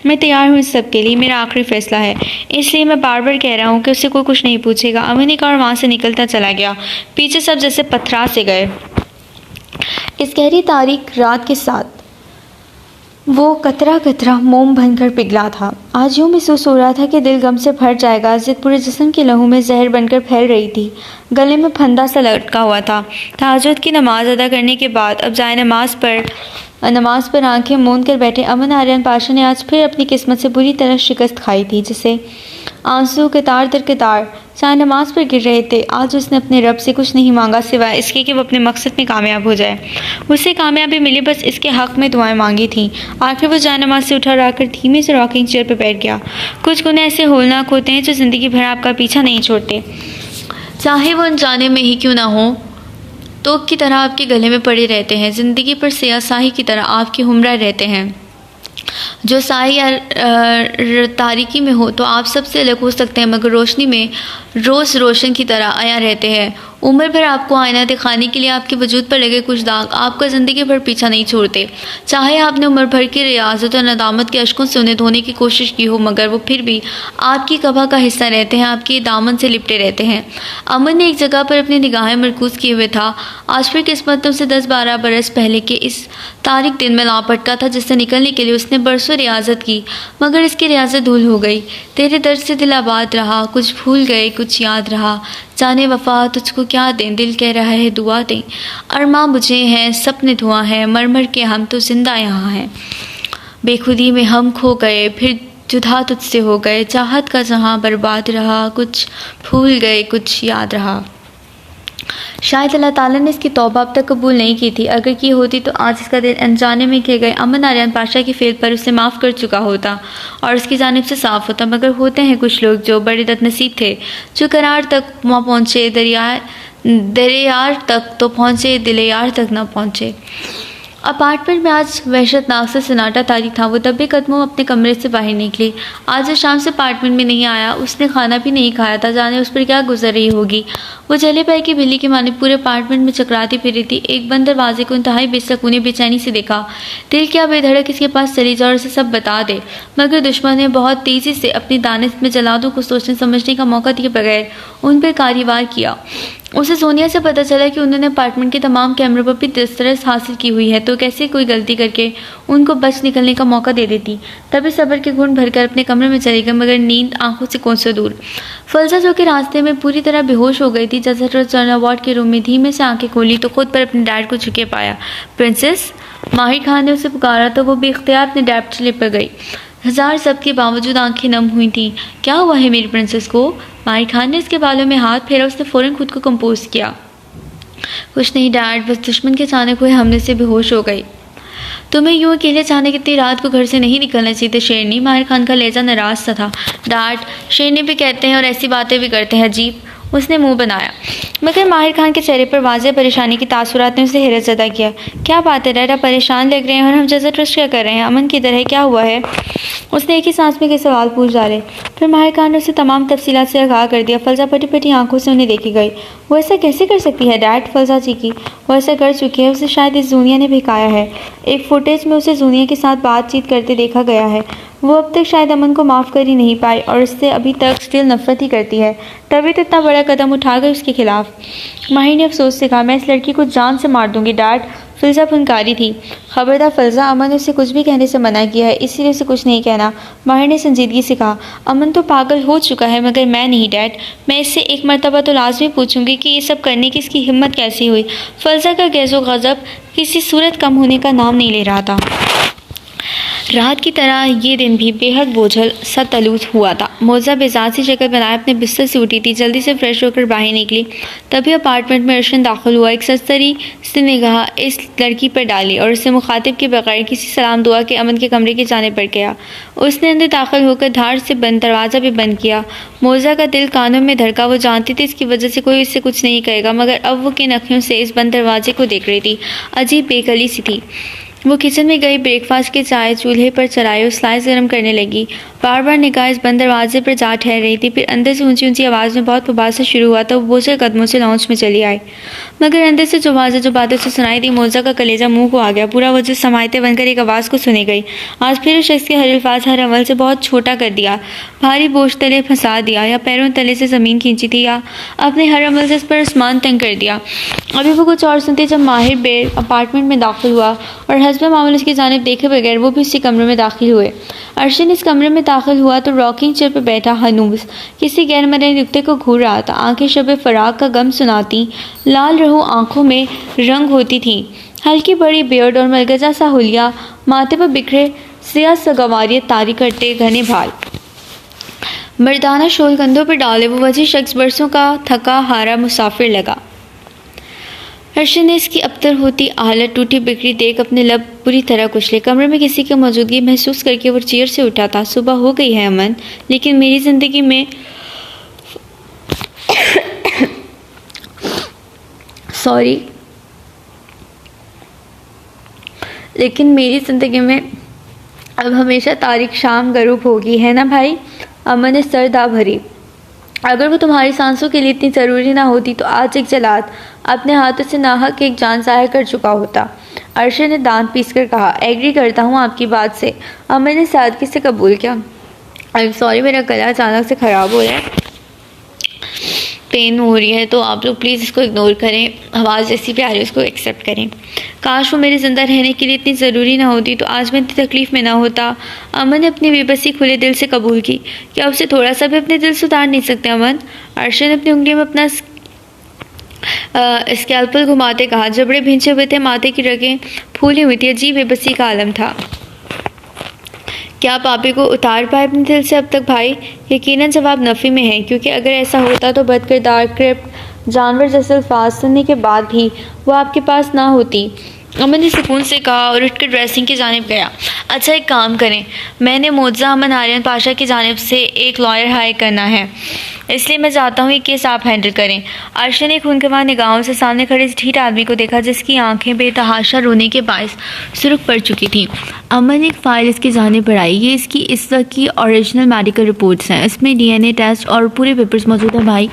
मैं तैयार हूँ इस सब के लिए, मेरा आखिरी फैसला है, इसलिए मैं बार बार कह रहा हूँ कि उससे कोई कुछ नहीं पूछेगा। अमन ने कहा और वहाँ से निकलता चला गया। पीछे सब जैसे पथरा से गए। इस गहरी तारीक रात के साथ वो कतरा कतरा मोम बनकर पिघला था। आज यूँ महसूस हो रहा था कि दिल गम से भर जाएगा। जिद पूरे जिस्म के लहू में जहर बनकर फैल रही थी। गले में फंदा सा लटका हुआ था। तहज्जुद की नमाज अदा करने के बाद अब जाए नमाज पर आंखें मूंद कर बैठे अमन आर्यन पाशा ने आज फिर अपनी किस्मत से बुरी तरह शिकस्त खाई थी, जिसे आंसू कतार दर कतार चाहे नमाज पर गिर रहे थे। आज उसने अपने रब से कुछ नहीं मांगा सिवाय इसके कि वो अपने मकसद में कामयाब हो जाए। उसे कामयाबी मिली, बस इसके हक़ में दुआएं मांगी थीं। आखिर वो जाए नमाज से उठा और आकर धीमे से रॉकिंग चेयर पर बैठ गया। कुछ गुनाह ऐसे होलनाक होते हैं जो ज़िंदगी भर आपका पीछा नहीं छोड़ते, चाहे वो अनजाने में ही क्यों ना हो। तोप की तरह आपके गले में पड़े रहते हैं, ज़िंदगी पर सियाह साही की तरह आपके हमरा रहते हैं। जो साई या तारीकी में हो तो आप सबसे अलग हो सकते हैं, मगर रोशनी में रोज़ रोशन की तरह आया रहते हैं। उम्र भर आपको आईना दिखाने के लिए आपके वजूद पर लगे कुछ दाग आपका ज़िंदगी भर पीछा नहीं छोड़ते। चाहे आपने उम्र भर की रियाजत और नदामत के अश्कों से उन्हें धोने की कोशिश की हो, मगर वो फिर भी आपकी कबा का हिस्सा रहते हैं, आपके दामन से लिपटे रहते हैं। अमन ने एक जगह पर अपनी निगाहें मरकूज़ किए हुए था। आज फिर किस्मत उसे 10-12 बरस पहले के इस तारीख दिन में लापटका था, जिससे निकलने के लिए उसने बरसों रियाजत की, मगर इसकी रियाजत धूल हो गई। तेरे दर्द से दिल आबाद रहा, कुछ भूल गए कुछ याद रहा, जाने वफा तुझको क्या दें, दिल कह रहा है दुआ दें। अरमां बुझे हैं सपने धुआं हैं, मर मर के हम तो जिंदा यहाँ हैं। बेखुदी में हम खो गए फिर जुदा तुझसे हो गए, चाहत का जहाँ बर्बाद रहा, कुछ भूल गए कुछ याद रहा। शायद अल्लाह ताला ने इसकी तौबा अब तक कबूल नहीं की थी। अगर की होती तो आज इसका दिल अनजाने में किए गए अमन आर्यन पाशा की फेल पर उसे माफ़ कर चुका होता और उसकी जानिब से साफ़ होता। मगर होते हैं कुछ लोग जो बड़े बदनसीब थे, जो करार तक वहाँ पहुँचे, दरियार तक तो पहुँचे, दिले यार तक न पहुँचे। अपार्टमेंट में आज वहशतनाक से सन्नाटा तारी था। वो दबे कदमों अपने कमरे से बाहर निकली। आज वो शाम से अपार्टमेंट में नहीं आया, उसने खाना भी नहीं खाया था। जाने उस पर क्या गुजर रही होगी। वो जले पैर की बिल्ली की माने पूरे अपार्टमेंट में चकराती फिरी थी। एक बंद दरवाजे को इंतहाई बेसुकूनी बेचैनी से देखा। दिल क्या बेधड़क इसके पास चली जाए और उसे सब बता दे, मगर दुश्मन ने बहुत तेज़ी से अपनी दानिश में जलादों को सोचने समझने का मौका दिए बगैर उन पर कार्यवार किया। उसे सोनिया से पता चला कि उन्होंने अपार्टमेंट के तमाम कैमरों पर भी दस्तरस हासिल की हुई है, तो कैसे कोई गलती करके उनको बच निकलने का मौका दे देती। तभी सब्र के घुंड भरकर अपने कमरे में चली गई, मगर नींद आंखों से कोसों दूर। फलसा जो कि रास्ते में पूरी तरह बेहोश हो गई थी, जैसे जनरल वार्ड के रूम में धीमे से आंखें खोली तो खुद पर अपने डैड को झुके पाया। प्रिंसेस, माहिर खान ने उसे पुकारा तो वो बेख्तियार अपने डैड से लिपट गई। हजार सब के बावजूद आंखें नम हुई थीं। क्या हुआ है मेरी प्रिंसेस को? माहिर खान ने उसके बालों में हाथ फेरा। उसने फ़ौरन खुद को कंपोज किया। कुछ नहीं डैड, बस दुश्मन के अचानक हुए हमले से बेहोश हो गई। तुम्हें यूँ अकेले अचानक इतनी रात को घर से नहीं निकलना चाहिए था शेरनी। माहिर खान का लहजा नाराज सा था। डैड, शेरनी भी कहते हैं और ऐसी बातें भी करते हैं, अजीब। उसने मुंह बनाया, मगर माहिर खान के चेहरे पर वाज़ेह परेशानी की तासुरात ने उसे हैरत ज़दा किया। क्या बात है डैड, आप परेशान लग रहे हैं और हम जैसा ट्रस्ट क्या कर रहे हैं? अमन किधर है, क्या हुआ है? उसने एक ही सांस में कई सवाल पूछ डाले। फिर माहिर खान ने उसे तमाम तफसीलात से आगाह कर दिया। फलजा पटी पटी आंखों से उन्हें देखी गई। वो ऐसा कैसे कर सकती है डैड? फलजा चीखी। वो ऐसा कर चुकी है, उसे शायद इस दुनिया ने बहकाया है। एक फुटेज में उसे दुनिया के साथ बातचीत करते देखा गया है। वो अब तक शायद अमन को माफ़ कर ही नहीं पाई और उससे अभी तक स्टिल नफरत ही करती है, तभी तो इतना बड़ा कदम उठा गई उसके खिलाफ। माहिर ने अफसोस से कहा, मैं इस लड़की को जान से मार दूंगी डैड। फिल्जा फुनकारी थी। खबरदार फल्जा, अमन ने उसे कुछ भी कहने से मना किया है, इसीलिए उसे कुछ नहीं कहना। माहिर ने संजीदगी से कहा, अमन तो पागल हो चुका है मगर मैं नहीं डैड। मैं इससे एक मरतबा तो लाजमी पूछूंगी कि ये सब करने की इसकी हिम्मत कैसी हुई। फल्जा का गैज़ो गज़ब किसी सूरत कम होने का नाम नहीं ले रहा था। रात की तरह ये दिन भी बेहद बोझल सा तलूस हुआ था। मोज़ा बेजात सी शक्ल बनाए अपने बिस्तर से उठी थी, जल्दी से फ्रेश होकर बाहर निकली। तभी अपार्टमेंट में अर्शन दाखिल हुआ। एक सस्तरी से निगाह इस लड़की पर डाली और उसे मुखातिब के बगैर किसी सलाम दुआ के अमन के कमरे की जाने पर गया। उसने अंदर दाखिल होकर धार से बंद दरवाज़ा भी बंद किया। मोज़ा का दिल कानों में धड़का। वो जानती थी इसकी वजह से कोई इससे कुछ नहीं कहेगा, मगर अब वो किन अखियों से इस बंद दरवाजे को देख रही थी। अजीब बेकली सी थी। वो किचन में गई, ब्रेकफास्ट की चाय चूल्हे पर चढ़ाई और स्लाइस गर्म करने लगी। बार बार निगाह इस बंद दरवाजे पर जा ठहर रही थी। फिर अंदर से ऊंची ऊंची आवाज़ में बहुत मुबासा शुरू हुआ तो वो बोझल कदमों से लॉन्च में चली आई, मगर अंदर से जो बातें उसे सुनाई दी, मोज़ा का कलेजा मुंह को आ गया। पूरा वजह समायते बनकर एक आवाज़ को सुनी गई। आज फिर उस शख्स के हर अल्फाज हर अमल से बहुत छोटा कर दिया, भारी बोझ तले फंसा दिया, या पैरों तले से ज़मीन खींची थी, या अपने हर अमल से इस पर आसमान तंग कर दिया। अभी वो कुछ और सुनते जब माहिर बेर अपार्टमेंट में दाखिल हुआ और हस्बैंड मामूल उसकी जानिब देखे बगैर वो भी उसी कमरे में दाखिल हुए। अर्शन इस कमरे में दाखिल हुआ तो रॉकिंग चेयर पर बैठा हनूस किसी गैर मरे नुक्ते को घूर रहा था। आंखें शब फराग का गम सुनाती, लाल रहू आंखों में रंग होती थी, हल्की बड़ी बियर्ड और मलगजा सा हुलिया, माथे पर बिखरे सिया सगवारियत तारी करते घने बाल, मर्दाना शोल कंधों पर डाले वो वजह शख्स बरसों का थका हारा मुसाफिर लगा। अर्शन ने इसकी अबतर होती हालत टूटी बिखरी देख अपने लब बुरी तरह कुचले। कमरे में किसी की मौजूदगी महसूस करके वो चेयर से उठा था। सुबह हो गई है अमन, लेकिन मेरी ज़िंदगी में लेकिन मेरी ज़िंदगी में अब हमेशा तारीख शाम गरूब होगी, है ना भाई? अमन ने सर दा भरी। अगर वो तुम्हारी सांसों के लिए इतनी ज़रूरी ना होती तो आज एक जलाद अपने हाथों से नाहक एक जान ज़ाहिर कर चुका होता। अर्शद ने दांत पीसकर कहा, एग्री करता हूँ आपकी बात से। अमन ने सादगी से कबूल किया। आई एम सॉरी, मेरा गला अचानक से ख़राब हो रहा है, पेन हो रही है, तो आप लोग प्लीज़ इसको इग्नोर करें। आवाज़ जैसी प्यारी उसको एक्सेप्ट करें। काश वो मेरे ज़िंदा रहने के लिए इतनी ज़रूरी ना होती तो आज मैं इतनी तकलीफ़ में ना होता। अमन ने अपनी बेबसी खुले दिल से कबूल की। क्या उससे थोड़ा सा भी अपने दिल से उतार नहीं सकते अमन? अर्शद ने अपनी उंगली में अपना स्कैल्पल घुमाते कहा। जबड़े भींचे हुए थे, माथे की रगें फूली हुई थी। अजीब बेबसी का आलम था। क्या आप आपी को उतार पाए अपने दिल से अब तक भाई? यकीनन जवाब नफ़ी में है, क्योंकि अगर ऐसा होता तो बदकिरदार क्रिप्ट जानवर जैसे अल्फाज सुनने के बाद भी वो आपके पास ना होती। अमन ने सुकून से कहा और उठकर ड्रेसिंग की जानिब गया। अच्छा एक काम करें, मैंने मोज़ा अमन आर्यन पाशा की जानिब से एक लॉयर हायर करना है, इसलिए मैं चाहता हूँ ये केस आप हैंडल करें। अर्शद ने खूनखवार निगाहों से सामने खड़े इस ढीठ आदमी को देखा जिसकी आंखें बेतहाशा रोने के बायस सुर्ख पड़ चुकी थीं। अमन एक फ़ाइल इसकी जानिब बढ़ाई। ये इसकी इस वक्त की ओरिजिनल मेडिकल रिपोर्ट्स हैं, इसमें DNA टेस्ट और पूरे पेपर्स मौजूद हैं भाई।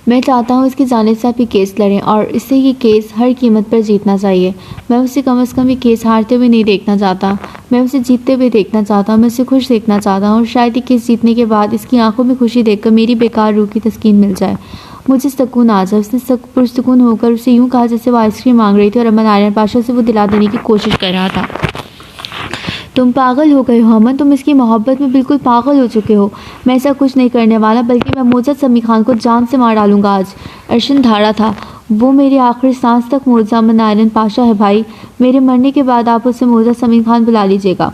मैं चाहता हूँ इसकी जानिब से आप ये केस लड़ें और इससे ये केस हर कीमत पर जीतना चाहिए। मैं उसे कम से कम ये केस हारते हुए नहीं देखना चाहता, मैं उसे जीतते हुए देखना चाहता हूँ, मैं उसे खुश देखना चाहता हूँ और शायद ये केस जीतने के बाद इसकी आंखों में खुशी देखकर मेरी बेकार रूह की तस्कीन मिल जाए, मुझे सुकून आ जाए। उसने पुरसुकून होकर उसे यूँ कहा जैसे वो आइसक्रीम मांग रही थी और अमन आर्यन पाशा से वो दिला देने की कोशिश कर रहा था। तुम पागल हो गए हो अमन, तुम इसकी मोहब्बत में बिल्कुल पागल हो चुके हो। मैं ऐसा कुछ नहीं करने वाला, बल्कि मैं मोज़ा समी खान को जान से मार डालूंगा आज। अर्शन धारा था, वो मेरी आखिरी सांस तक मोज़ा अमन आर्यन पाशा है भाई। मेरे मरने के बाद आप उसे मोज़ा समी खान बुला लीजिएगा,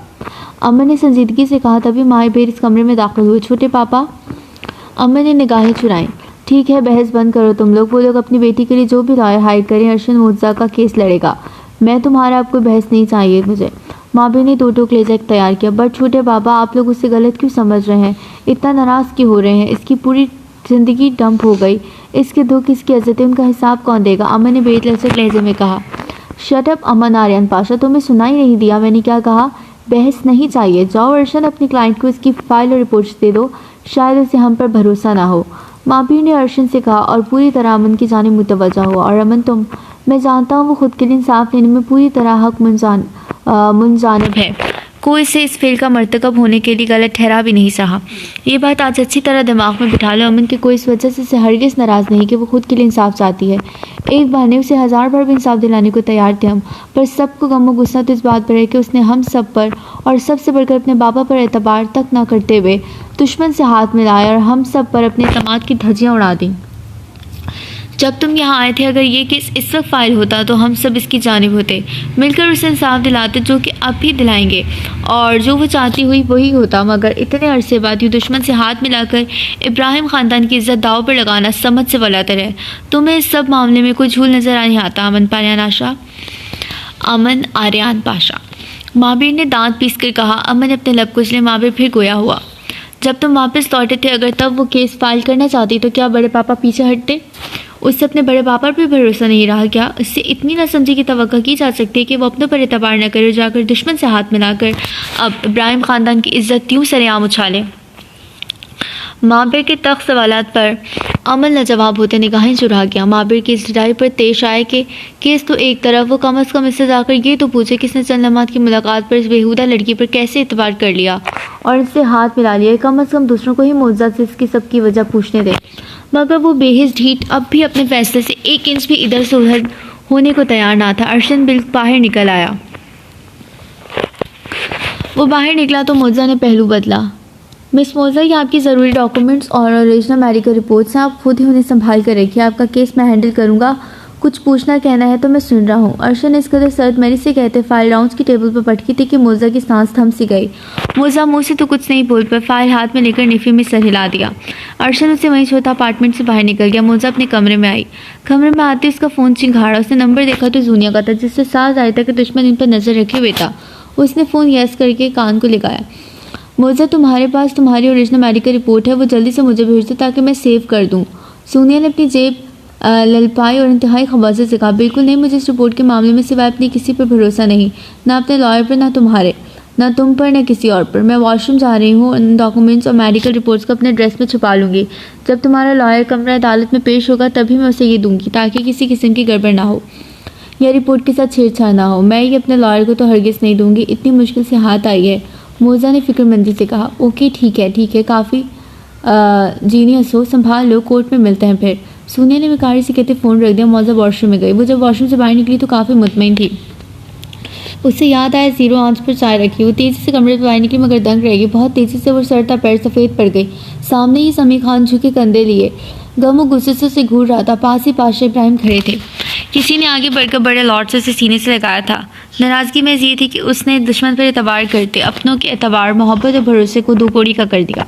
अमन ने संजीदगी से कहा। तभी माए बेर इस कमरे में दाखिल हुए। छोटे पापा, अमन ने निगाहें चुराईं। ठीक है, बहस बंद करो तुम लोग। वो लोग अपनी बेटी के लिए जो भी लॉयर हायर करें, अर्शन मोज़ा का केस लड़ेगा। मैं तुम्हारा अब कोई बहस नहीं चाहिए मुझे। माँ भी ने दो कलेजा तैयार किया। बट छोटे बाबा, आप लोग उससे गलत क्यों समझ रहे हैं? इतना नाराज़ क्यों हो रहे हैं? इसकी पूरी ज़िंदगी डंप हो गई, इसके दुख, इसकी इज्जतें, उनका हिसाब कौन देगा? अमन ने बेतलज्जत लहजे में कहा। शट अप अमन आर्यन पाशा, तुम्हें सुनाई नहीं दिया मैंने क्या कहा? बहस नहीं चाहिए, जाओ अर्शन अपने क्लाइंट को इसकी फाइल और रिपोर्ट्स दे दो, शायद उसे हम पर भरोसा ना हो। माबीर ने अर्शन से कहा और पूरी तरह अमन की जानिब मुतवज्जा हुआ। और अमन, मैं जानता हूँ वो खुद के लिए इंसाफ लेने में पूरी तरह हक मुंजानिब है, कोई से इस फेल का मर्तकब होने के लिए गलत ठहरा भी नहीं सहा। ये बात आज अच्छी तरह दिमाग में बिठा लो अमन, कि कोई इस वजह से हरगिज़ नाराज़ नहीं कि वो खुद के लिए इंसाफ चाहती है। एक बार नहीं, उसे 1000 बार भी इंसाफ दिलाने को तैयार थे हम, पर सबको गम व गुस्सा तो इस बात पर है कि उसने हम सब पर और सबसे बढ़कर अपने बाबा पर एतबार तक ना करते हुए दुश्मन से हाथ मिलाया और हम सब पर अपने समाज की धज्जियाँ उड़ा दी। जब तुम यहाँ आए थे, अगर ये केस इस वक्त फाइल होता तो हम सब इसकी जानिब होते, मिलकर उसे इंसाफ दिलाते, जो कि अब भी दिलाएंगे, और जो वो चाहती हुई वही होता। मगर इतने अरसे बाद यूँ दुश्मन से हाथ मिलाकर इब्राहिम ख़ानदान की इज्जत दाव पर लगाना समझ से वलातर है। तुम्हें इस सब मामले में कोई झूल नज़र नहीं आता अमन आर्यन पाशा। माबिर ने दांत पीस कर कहा। अमन अपने लब कुचले। माबिर फिर गोया हुआ। जब तुम वापस लौटे थे, अगर तब वो केस फाइल करना चाहती तो क्या बड़े पापा पीछे हटते? उससे अपने बड़े पापा पर भरोसा नहीं रहा क्या? इससे इतनी नासमझी की तवक्को की जा सकती है कि वो अपनों पर एतबार न करे, जाकर दुश्मन से हाथ मिलाकर अब इब्राहिम ख़ानदान की इज्जत यूँ सरेआम उछाले। माबिर के तख्त सवालात पर अमल न जवाब होते निगाहें चुरा गया। माबिर की इस लड़ाई पर पेश आए कि केस तो एक तरफ, वो कम अज़ कम इससे जाकर ये तो पूछे किसने चंद लम्हात की मुलाकात पर इस बेहुदा लड़की पर कैसे एतबार कर लिया और इससे हाथ मिला लिया। कम अज़ कम दूसरों को ही मुआवजा से इसकी सबकी वजह पूछने दे। मगर वो बेहिस ढीठ अब भी अपने फैसले से एक इंच भी इधर से उधर होने को तैयार ना था। अर्शन बिल्कुल बाहर निकल आया। वो बाहर निकला तो मुआवजा ने पहलू बदला। मिस मोज़ा, ये आपकी ज़रूरी डॉक्यूमेंट्स और ओरिजिनल मेडिकल रिपोर्ट्स हैं, आप खुद ही उन्हें संभाल कर रखिए। आपका केस मैं हैंडल करूँगा। कुछ पूछना कहना है तो मैं सुन रहा हूँ। अर्शन ने इस कदर सर्द मेरी से कहते फाइल राउंड्स की टेबल पर पटकी थी कि मोज़ा की सांस थम सी गई। मोज़ा मुँह से तो कुछ नहीं बोल पर फाइल हाथ में लेकर निफ़ी में सर हिला दिया। अर्शन उसे वहीं छोटा अपार्टमेंट से बाहर निकल गया। मोज़ा अपने कमरे में आई। कमरे में आते उसका फ़ोन चिंघाड़ा। उसने नंबर देखा तो जूनिया का था, जिससे साफ आया था कि दुश्मन इन पर नज़र रखे हुए था। उसने फ़ोन यस करके कान को लगाया। मोज़ा, तुम्हारे पास तुम्हारी ओरिजिनल मेडिकल रिपोर्ट है, वो जल्दी से मुझे भेज दो ताकि मैं सेव कर दूँ। सोनिया ने अपनी जेब ललपाई और इंतहाई खबासे से कहा। बिल्कुल नहीं, मुझे इस रिपोर्ट के मामले में सिवाय अपनी किसी पर भरोसा नहीं, ना अपने लॉयर पर, ना तुम्हारे, ना तुम पर, ना किसी और पर। मैं वॉशरूम जा रही हूँ। उन डॉक्यूमेंट्स और मेडिकल रिपोर्ट्स को अपने ड्रेस में छुपा लूँगी। जब तुम्हारा लॉयर कमरा अदालत में पेश होगा तभी मैं उसे ये दूँगी, ताकि किसी किस्म की गड़बड़ ना हो या रिपोर्ट के साथ छेड़छाड़ ना हो। मैं ये अपने लॉयर को तो हरगिज़ नहीं दूँगी, इतनी मुश्किल से हाथ आई है। मोज़ा ने फिक्रमंदी से कहा। ओके ठीक है, काफ़ी जीनियस हो, संभाल लो, कोर्ट में मिलते हैं फिर। सोनिया ने बेकारी से कहते फ़ोन रख दिया। मोज़ा वॉशरूम में गई। वो जब वॉशरूम से बाहर निकली तो काफ़ी मुतमईन थी। उससे याद आया ज़ीरो आंच पर चाय रखी। वो तेज़ी से कमरे से बाहर निकली मगर दंग रह गई। बहुत तेज़ी से वो सर था, पैर सफ़ेद पड़ गई। सामने ही समी खान झुके कंधे लिए गम और गुस्से से घूर रहा था। पास ही पाशा इब्राहिम खड़े थे। किसी ने आगे बढ़कर बड़े लॉर्ड से उसे सीने से लगाया था। नाराज़गी में ये थी कि उसने दुश्मन पर एतबार करते अपनों के एतबार, मोहब्बत और भरोसे को दो कोड़ी का कर दिया।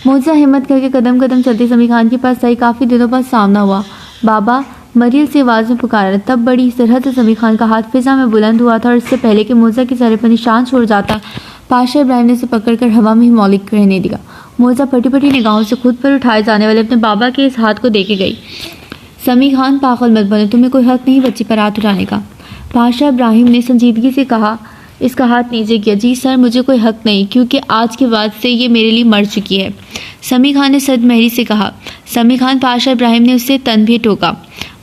मोज़ा हिम्मत करके कदम कदम चलती समी खान के पास आई। काफ़ी दिनों बाद सामना हुआ। बाबा, मरियल से आवाज़ में पुकारा। तब बड़ी सरहद से समी खान का हाथ फिजा में बुलंद हुआ था और इससे पहले कि मोज़ा के चेहरे पर निशान छोड़ जाता, पाशा इब्राहिम ने उसे पकड़कर हवा में ही मौलिक रहने दिया। मोज़ा फटी फटी निगाहों से खुद पर उठाए जाने वाले अपने बाबा के इस हाथ को देखे गई। समी खान, पागल मत बनो, तुम्हें कोई हक नहीं बच्ची पर हाथ उठाने का। पाशा इब्राहिम ने संजीदगी से कहा। इसका हाथ नीचे किया। जी सर, मुझे कोई हक नहीं, क्योंकि आज के बाद से ये मेरे लिए मर चुकी है, समी खान ने सदमहरी से कहा। समी खान, पाशा इब्राहिम ने उससे तन भी टोका।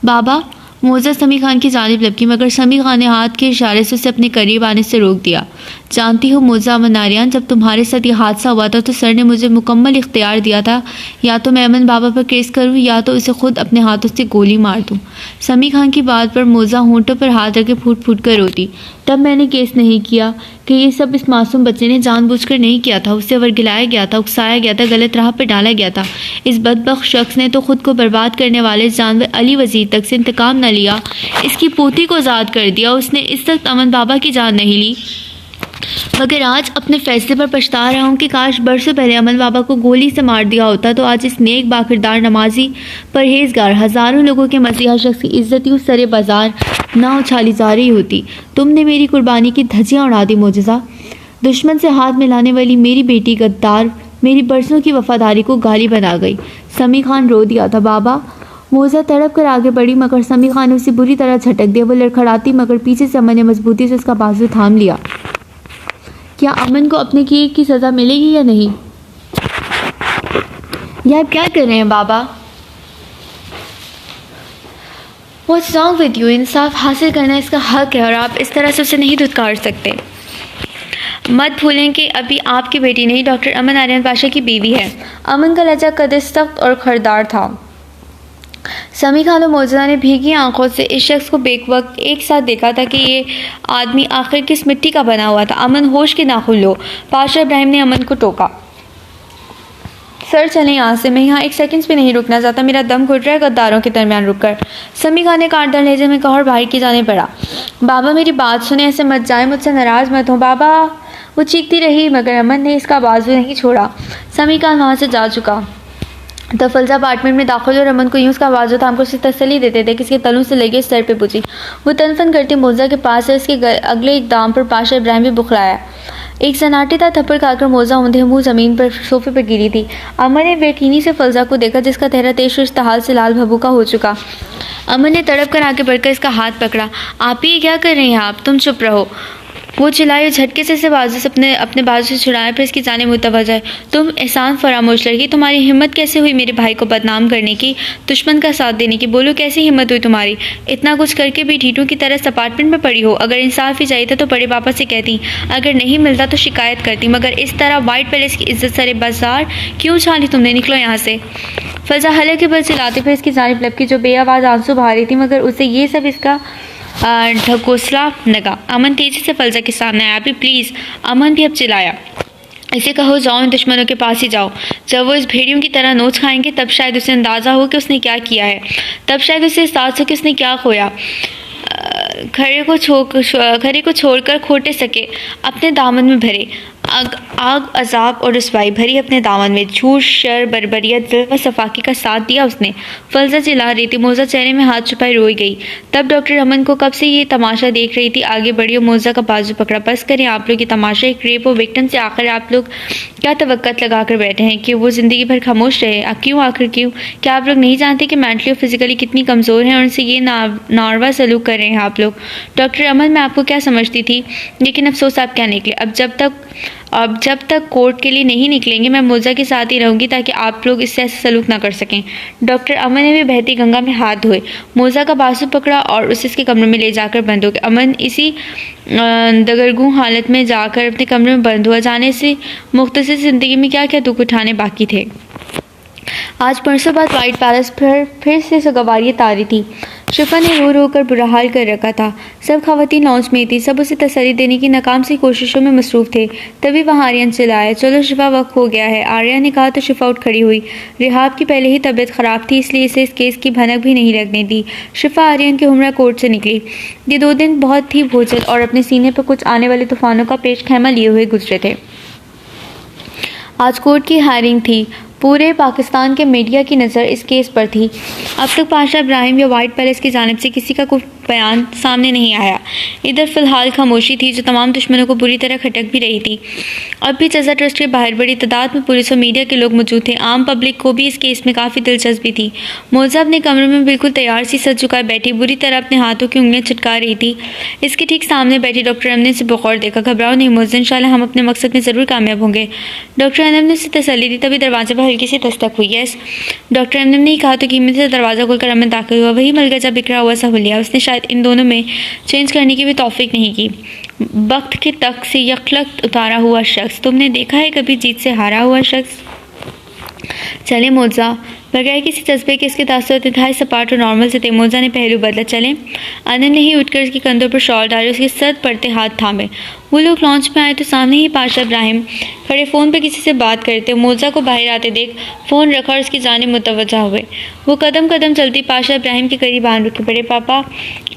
बाबा। मोज़ा समी खान की जानिब लपकी मगर समी खान ने हाथ के इशारे से उसे अपने करीब आने से रोक दिया। जानती हो मोज़ा अमन आर्यन, जब तुम्हारे साथ ये हादसा हुआ था तो सर ने मुझे मुकम्मल इख्तियार दिया था, या तो मैं अमन बाबा पर केस करूं या तो उसे खुद अपने हाथों से गोली मार दूं। समी खान की बात पर मोज़ा होंठों पर हाथ रखे फूट फूट कर रोती। तब मैंने केस नहीं किया कि ये सब इस मासूम बच्चे ने जानबूझकर नहीं किया था। उसे वर्गिलाया गया था, उकसाया गया था, गलत राह पर डाला गया था। इस बदबख्त शख्स ने तो खुद को बर्बाद करने वाले जानवर अली वज़ीर तक से इंतकाम न लिया, इसकी पोती को आज़ाद कर दिया। उसने इस तक अमन बाबा की जान नहीं ली, मगर आज अपने फैसले पर पछता रहा हूँ कि काश बरसों पहले अमन बाबा को गोली से मार दिया होता तो आज इस नेक बाकिरदार नमाजी परहेजगार हज़ारों लोगों के मसीहा शख्स की इज्जत यूँ सरे बाजार ना उछाली जा रही होती। तुमने मेरी कुर्बानी की धज्जियाँ उड़ा दी मोज़ा। दुश्मन से हाथ मिलाने वाली मेरी बेटी गद्दार मेरी बरसों की वफादारी को गाली बना गई। समी खान रो दिया था। बाबा, मोजा तड़प कर आगे बढ़ी मगर समी खान ने उसे बुरी तरह झटक दिया। वो लड़खड़ाती मगर पीछे से अमन ने मजबूती से उसका बाजू थाम लिया। क्या अमन को अपने किए की सज़ा मिलेगी या नहीं? ये आप क्या कर रहे हैं बाबा? What's wrong with you? इंसाफ हासिल करना इसका हक है और आप इस तरह से उसे नहीं धुतकार सकते। मत भूलें कि अभी आपकी बेटी नहीं, डॉक्टर अमन आर्यन पाशा की बीवी है। अमन का लहजा कदर सख्त और खरदार था। समी खान और मोजा ने भीगी आंखों से इस शख्स को बेवक्त एक साथ देखा था कि ये आदमी आखिर किस मिट्टी का बना हुआ था। अमन होश के नाखुन लो। पाशा इब्राहिम ने अमन को टोका। सर चलें यहाँ से, मैं यहाँ एक सेकंड भी नहीं रुकना चाहता, मेरा दम घुट रहा है गद्दारों के दरमियान रुककर। समी खान ने कांटदार लहजे में कहा और बाहर की जाने पड़ा। बाबा मेरी बात सुने, ऐसे मत जाए, मुझसे नाराज़ मत हो बाबा। वो चीखती रही मगर अमन ने इसका बाजू नहीं छोड़ा। समी खान वहाँ से जा चुका तो फलजा अपार्टमेंट में दाखिल हुई और अमन को यूं उसका बाजू थाम कर उसे तसल्ली देते थे कि इसके तलों से लगे सर पे पूछी। वो तनफन करती मोजा के पास है। इसके अगले इकदाम पर पाशा इब्राहिम भी बुखलाया। एक सन्नाटेदार थप्पड़ खाकर मोजा औंधे मुंह जमीन पर सोफे पर गिरी थी। अमन ने बेयकीनी से फलजा को देखा जिसका चेहरा तेज इश्तहाल से लाल भभूका हो चुका। अमन ने तड़प कर आगे बढ़कर इसका हाथ पकड़ा। आप ही क्या कर रही हैं आप? तुम चुप रहो। वो चिल्लाई। झटके से बाजू से अपने बाजू से छुड़ाया फिर इसकी जाने मुतवज्जह है। तुम एहसान फरामोश लड़की, तुम्हारी हिम्मत कैसे हुई मेरे भाई को बदनाम करने की, दुश्मन का साथ देने की? बोलो कैसी हिम्मत हुई तुम्हारी? इतना कुछ करके भी ढीठों की तरह इस अपार्टमेंट में पड़ी हो। अगर इंसाफ ही चाहिए था तो बड़े पापा से कहती, अगर नहीं मिलता तो शिकायत करती, मगर इस तरह वाइट पैलेस की इज्जत सरे बाजार क्यों छाली तुमने? निकलो यहाँ से। फजा हले के बल चिल्लाती फिर इसकी जानिब लपकी जो बेआवाज़ आंसू बहा रही थी मगर उसे ये सब इसका ढकोसला लगा। अमन तेजी से फलजा के सामने आया। अभी प्लीज़। अमन भी अब चिल्लाया। इसे कहो जाओ, इन दुश्मनों के पास ही जाओ। जब वो इस भेड़ियों की तरह नोच खाएंगे तब शायद उसे अंदाज़ा हो कि उसने क्या किया है, तब शायद उसे एहसास हो कि उसने क्या खोया। खरे को छोड़कर खोटे सके अपने दामन में भरे। आग अजाब और रसवाई भरी अपने दामन में। झूठ, शर, बर्बरियत, जुल्म व सफाकी का साथ दिया उसने। फलजा चिल्ला रही थी। मोजा चेहरे में हाथ छुपाए रोई गई। तब डॉक्टर अमन को कब से ये तमाशा देख रही थी आगे बढ़ी और मोजा का बाजू पकड़ा। बस करें आप लोग ये तमाशा। एक रेप और विक्टिम से आखिर आप लोग क्या तवक्कत लगा कर बैठे हैं कि वो ज़िंदगी भर खामोश रहे? क्यों? आखिर क्यों? क्या आप लोग नहीं जानते कि मेंटली और फिजिकली कितनी कमज़ोर हैं और उनसे ये नारवा सलूक कर रहे हैं आप लोग? डॉक्टर अमन, मैं आपको क्या समझती थी, लेकिन अफसोस आप क्या निकले। अब जब तक कोर्ट के लिए नहीं निकलेंगे मैं मोजा के साथ ही रहूंगी ताकि आप लोग इससे ऐसा सलूक ना कर सकें। डॉक्टर अमन ने भी बहती गंगा में हाथ धोए, मोजा का बाजू पकड़ा और उसे इसके कमरे में ले जाकर बंद हो गया। अमन इसी दगरगू हालत में जाकर अपने कमरे में बंद हुआ। जाने से मुख्तसर ज़िंदगी में क्या क्या दुख उठाने बाकी थे। आज परसों बाद वाइट पैलेस पर फिर से सगवारी तारी थी। शिफा ने रो रो कर बुरा हाल कर रखा था। सब खवातीन लॉन्च में थी, सब उसे तसल्ली देने की नाकाम सी कोशिशों में मसरूफ़ थे। तभी वहाँ आर्यन चिल्लाया, चलो शिफा वक्त हो गया है। आर्यन ने कहा तो शिफा उठ खड़ी हुई। रिहाब की पहले ही तबीयत ख़राब थी इसलिए इसे इस केस की भनक भी नहीं लगने दी। शिफा आर्यन के हुमरा कोर्ट से निकली। ये 2 दिन बहुत ही भोजल और अपने सीने पर कुछ आने वाले तूफ़ानों का पेश खैमा लिए हुए गुजरे थे। आज कोर्ट की हायरिंग थी। पूरे पाकिस्तान के मीडिया की नज़र इस केस पर थी। अब तक पाशा इब्राहिम या वाइट पैलेस की जानिब से किसी का कोई बयान सामने नहीं आया। इधर फ़िलहाल खामोशी थी जो तमाम दुश्मनों को बुरी तरह खटक भी रही थी। अब भी जजा ट्रस्ट के बाहर बड़ी तादाद में पुलिस और मीडिया के लोग मौजूद थे। आम पब्लिक को भी इस केस में काफ़ी दिलचस्पी थी। मोजा अपने कमरे में बिल्कुल तैयार सी सज झुकाए बैठी बुरी तरह अपने हाथों की उंगलियां चटका रही थी। इसके ठीक सामने बैठी डॉक्टर अमन ने उसे बगौर देखा। घबराओ नहीं मोजा, इंशाल्लाह हम अपने मकसद में ज़रूर कामयाब होंगे। डॉक्टर अमन ने उसे तसल्ली दी। तभी दरवाजे पर हल्की सी दस्तक हुई। यस, डॉक्टर अमन ने कहा तो कीमत से दरवाज़ा खोलकर अमन दाखिल हुआ। वही मलगजा बिखरा हुआ सा हुलिया। उसने शायद इन दोनों में चेंज करने की भी तौफीक नहीं की। वक्त के तख्त से यकलख्त उतारा हुआ शख्स, तुमने देखा है कभी जीत से हारा हुआ शख्स? चले मोजा, बगैर किसी जज्बे के इसके तासुरात इंतहाई सपाट और नॉर्मल से थे। मोजा ने पहलू बदला। चलें। अनन ने ही उठकर उसके कंधों पर शॉल डाले, उसके सर पड़ते हाथ थामे। वो लोग लॉन्च में आए तो सामने ही पाशा इब्राहिम खड़े फ़ोन पर किसी से बात करते। मोजा को बाहर आते देख फ़ोन रखा और उसकी जानिब मुतवज्जा हुए। वो कदम कदम चलती पाशा इब्राहिम के करीब आन रुके। बड़े पापा,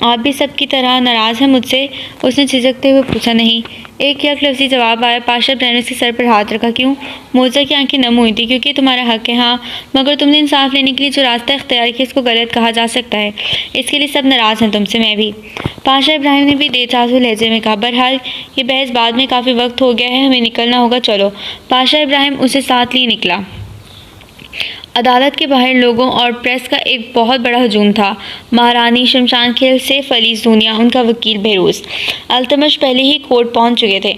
आप भी सब की तरह नाराज़ हैं मुझसे? उसने झिझकते हुए पूछा। नहीं, एक यक लफ्ज़ी जवाब आया। पाशा इब्राहिम ने उसके सर पर हाथ रखा। क्यों? मोजा की आंखें नम हुई थी। क्योंकि तुम्हारा हक है। हाँ, मगर तुमने इंसाफ लेने के लिए जो रास्ता इख्तियार किया इसको गलत कहा जा सकता है। इसके लिए सब नाराज़ हैं तुमसे, मैं भी। पाशा इब्राहिम ने भी बेचासू लहजे में कहा। बहरहाल ये बहस बाद में, काफ़ी वक्त हो गया है, हमें निकलना होगा। चलो। पाशा इब्राहिम उसे साथ लिए निकला। अदालत के बाहर लोगों और प्रेस का एक बहुत बड़ा हजूम था। महारानी शमशान खेल, सैफ अली ज़ूनिया, उनका वकील बहरोज़ अल्तमश पहले ही कोर्ट पहुंच चुके थे।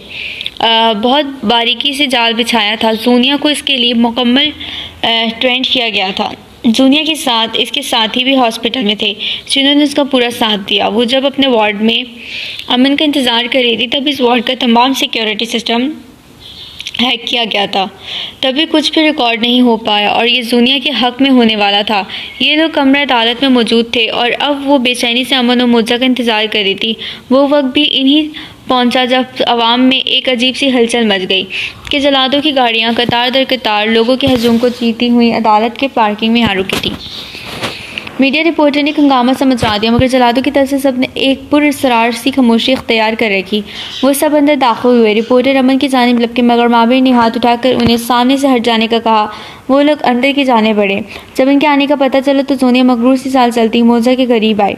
बहुत बारीकी से जाल बिछाया था। ज़ूनिया को इसके लिए मुकम्मल ट्रेंड किया गया था। ज़ूनिया के साथ इसके साथी भी हॉस्पिटल में थे, जिन्होंने उसका पूरा साथ दिया। वो जब अपने वार्ड में अमन का इंतज़ार कर रही थी, तब इस वार्ड का तमाम सिक्योरिटी सिस्टम हैक किया गया था। तभी कुछ भी रिकॉर्ड नहीं हो पाया और ये ज़ूनिया के हक़ में होने वाला था। ये लोग कमरा अदालत में मौजूद थे और अब वो बेचैनी से अमन और मोजा का इंतज़ार कर रही थी। वो वक्त भी इन्हीं पहुंचा जब अवाम में एक अजीब सी हलचल मच गई कि जलादों की गाड़ियां कतार दर कतार लोगों के हजूम को चीरती हुई अदालत के पार्किंग में आ रुकी थी। मीडिया रिपोर्टर ने हंगामा सा मचा दिया, मगर जलादों की तरफ से सबने एक पुरअसरार सी खामोशी इख्तियार कर रखी। वो सब अंदर दाखिल हुए। रिपोर्टर अमन की जानिब लपके, मगर माबिर ने हाथ उठाकर उन्हें सामने से हट जाने का कहा। वो लोग अंदर की जाने बढ़े। जब इनके आने का पता चला तो ज़ूनिया मगरूर सी चाल चलती मोजा के करीब आई।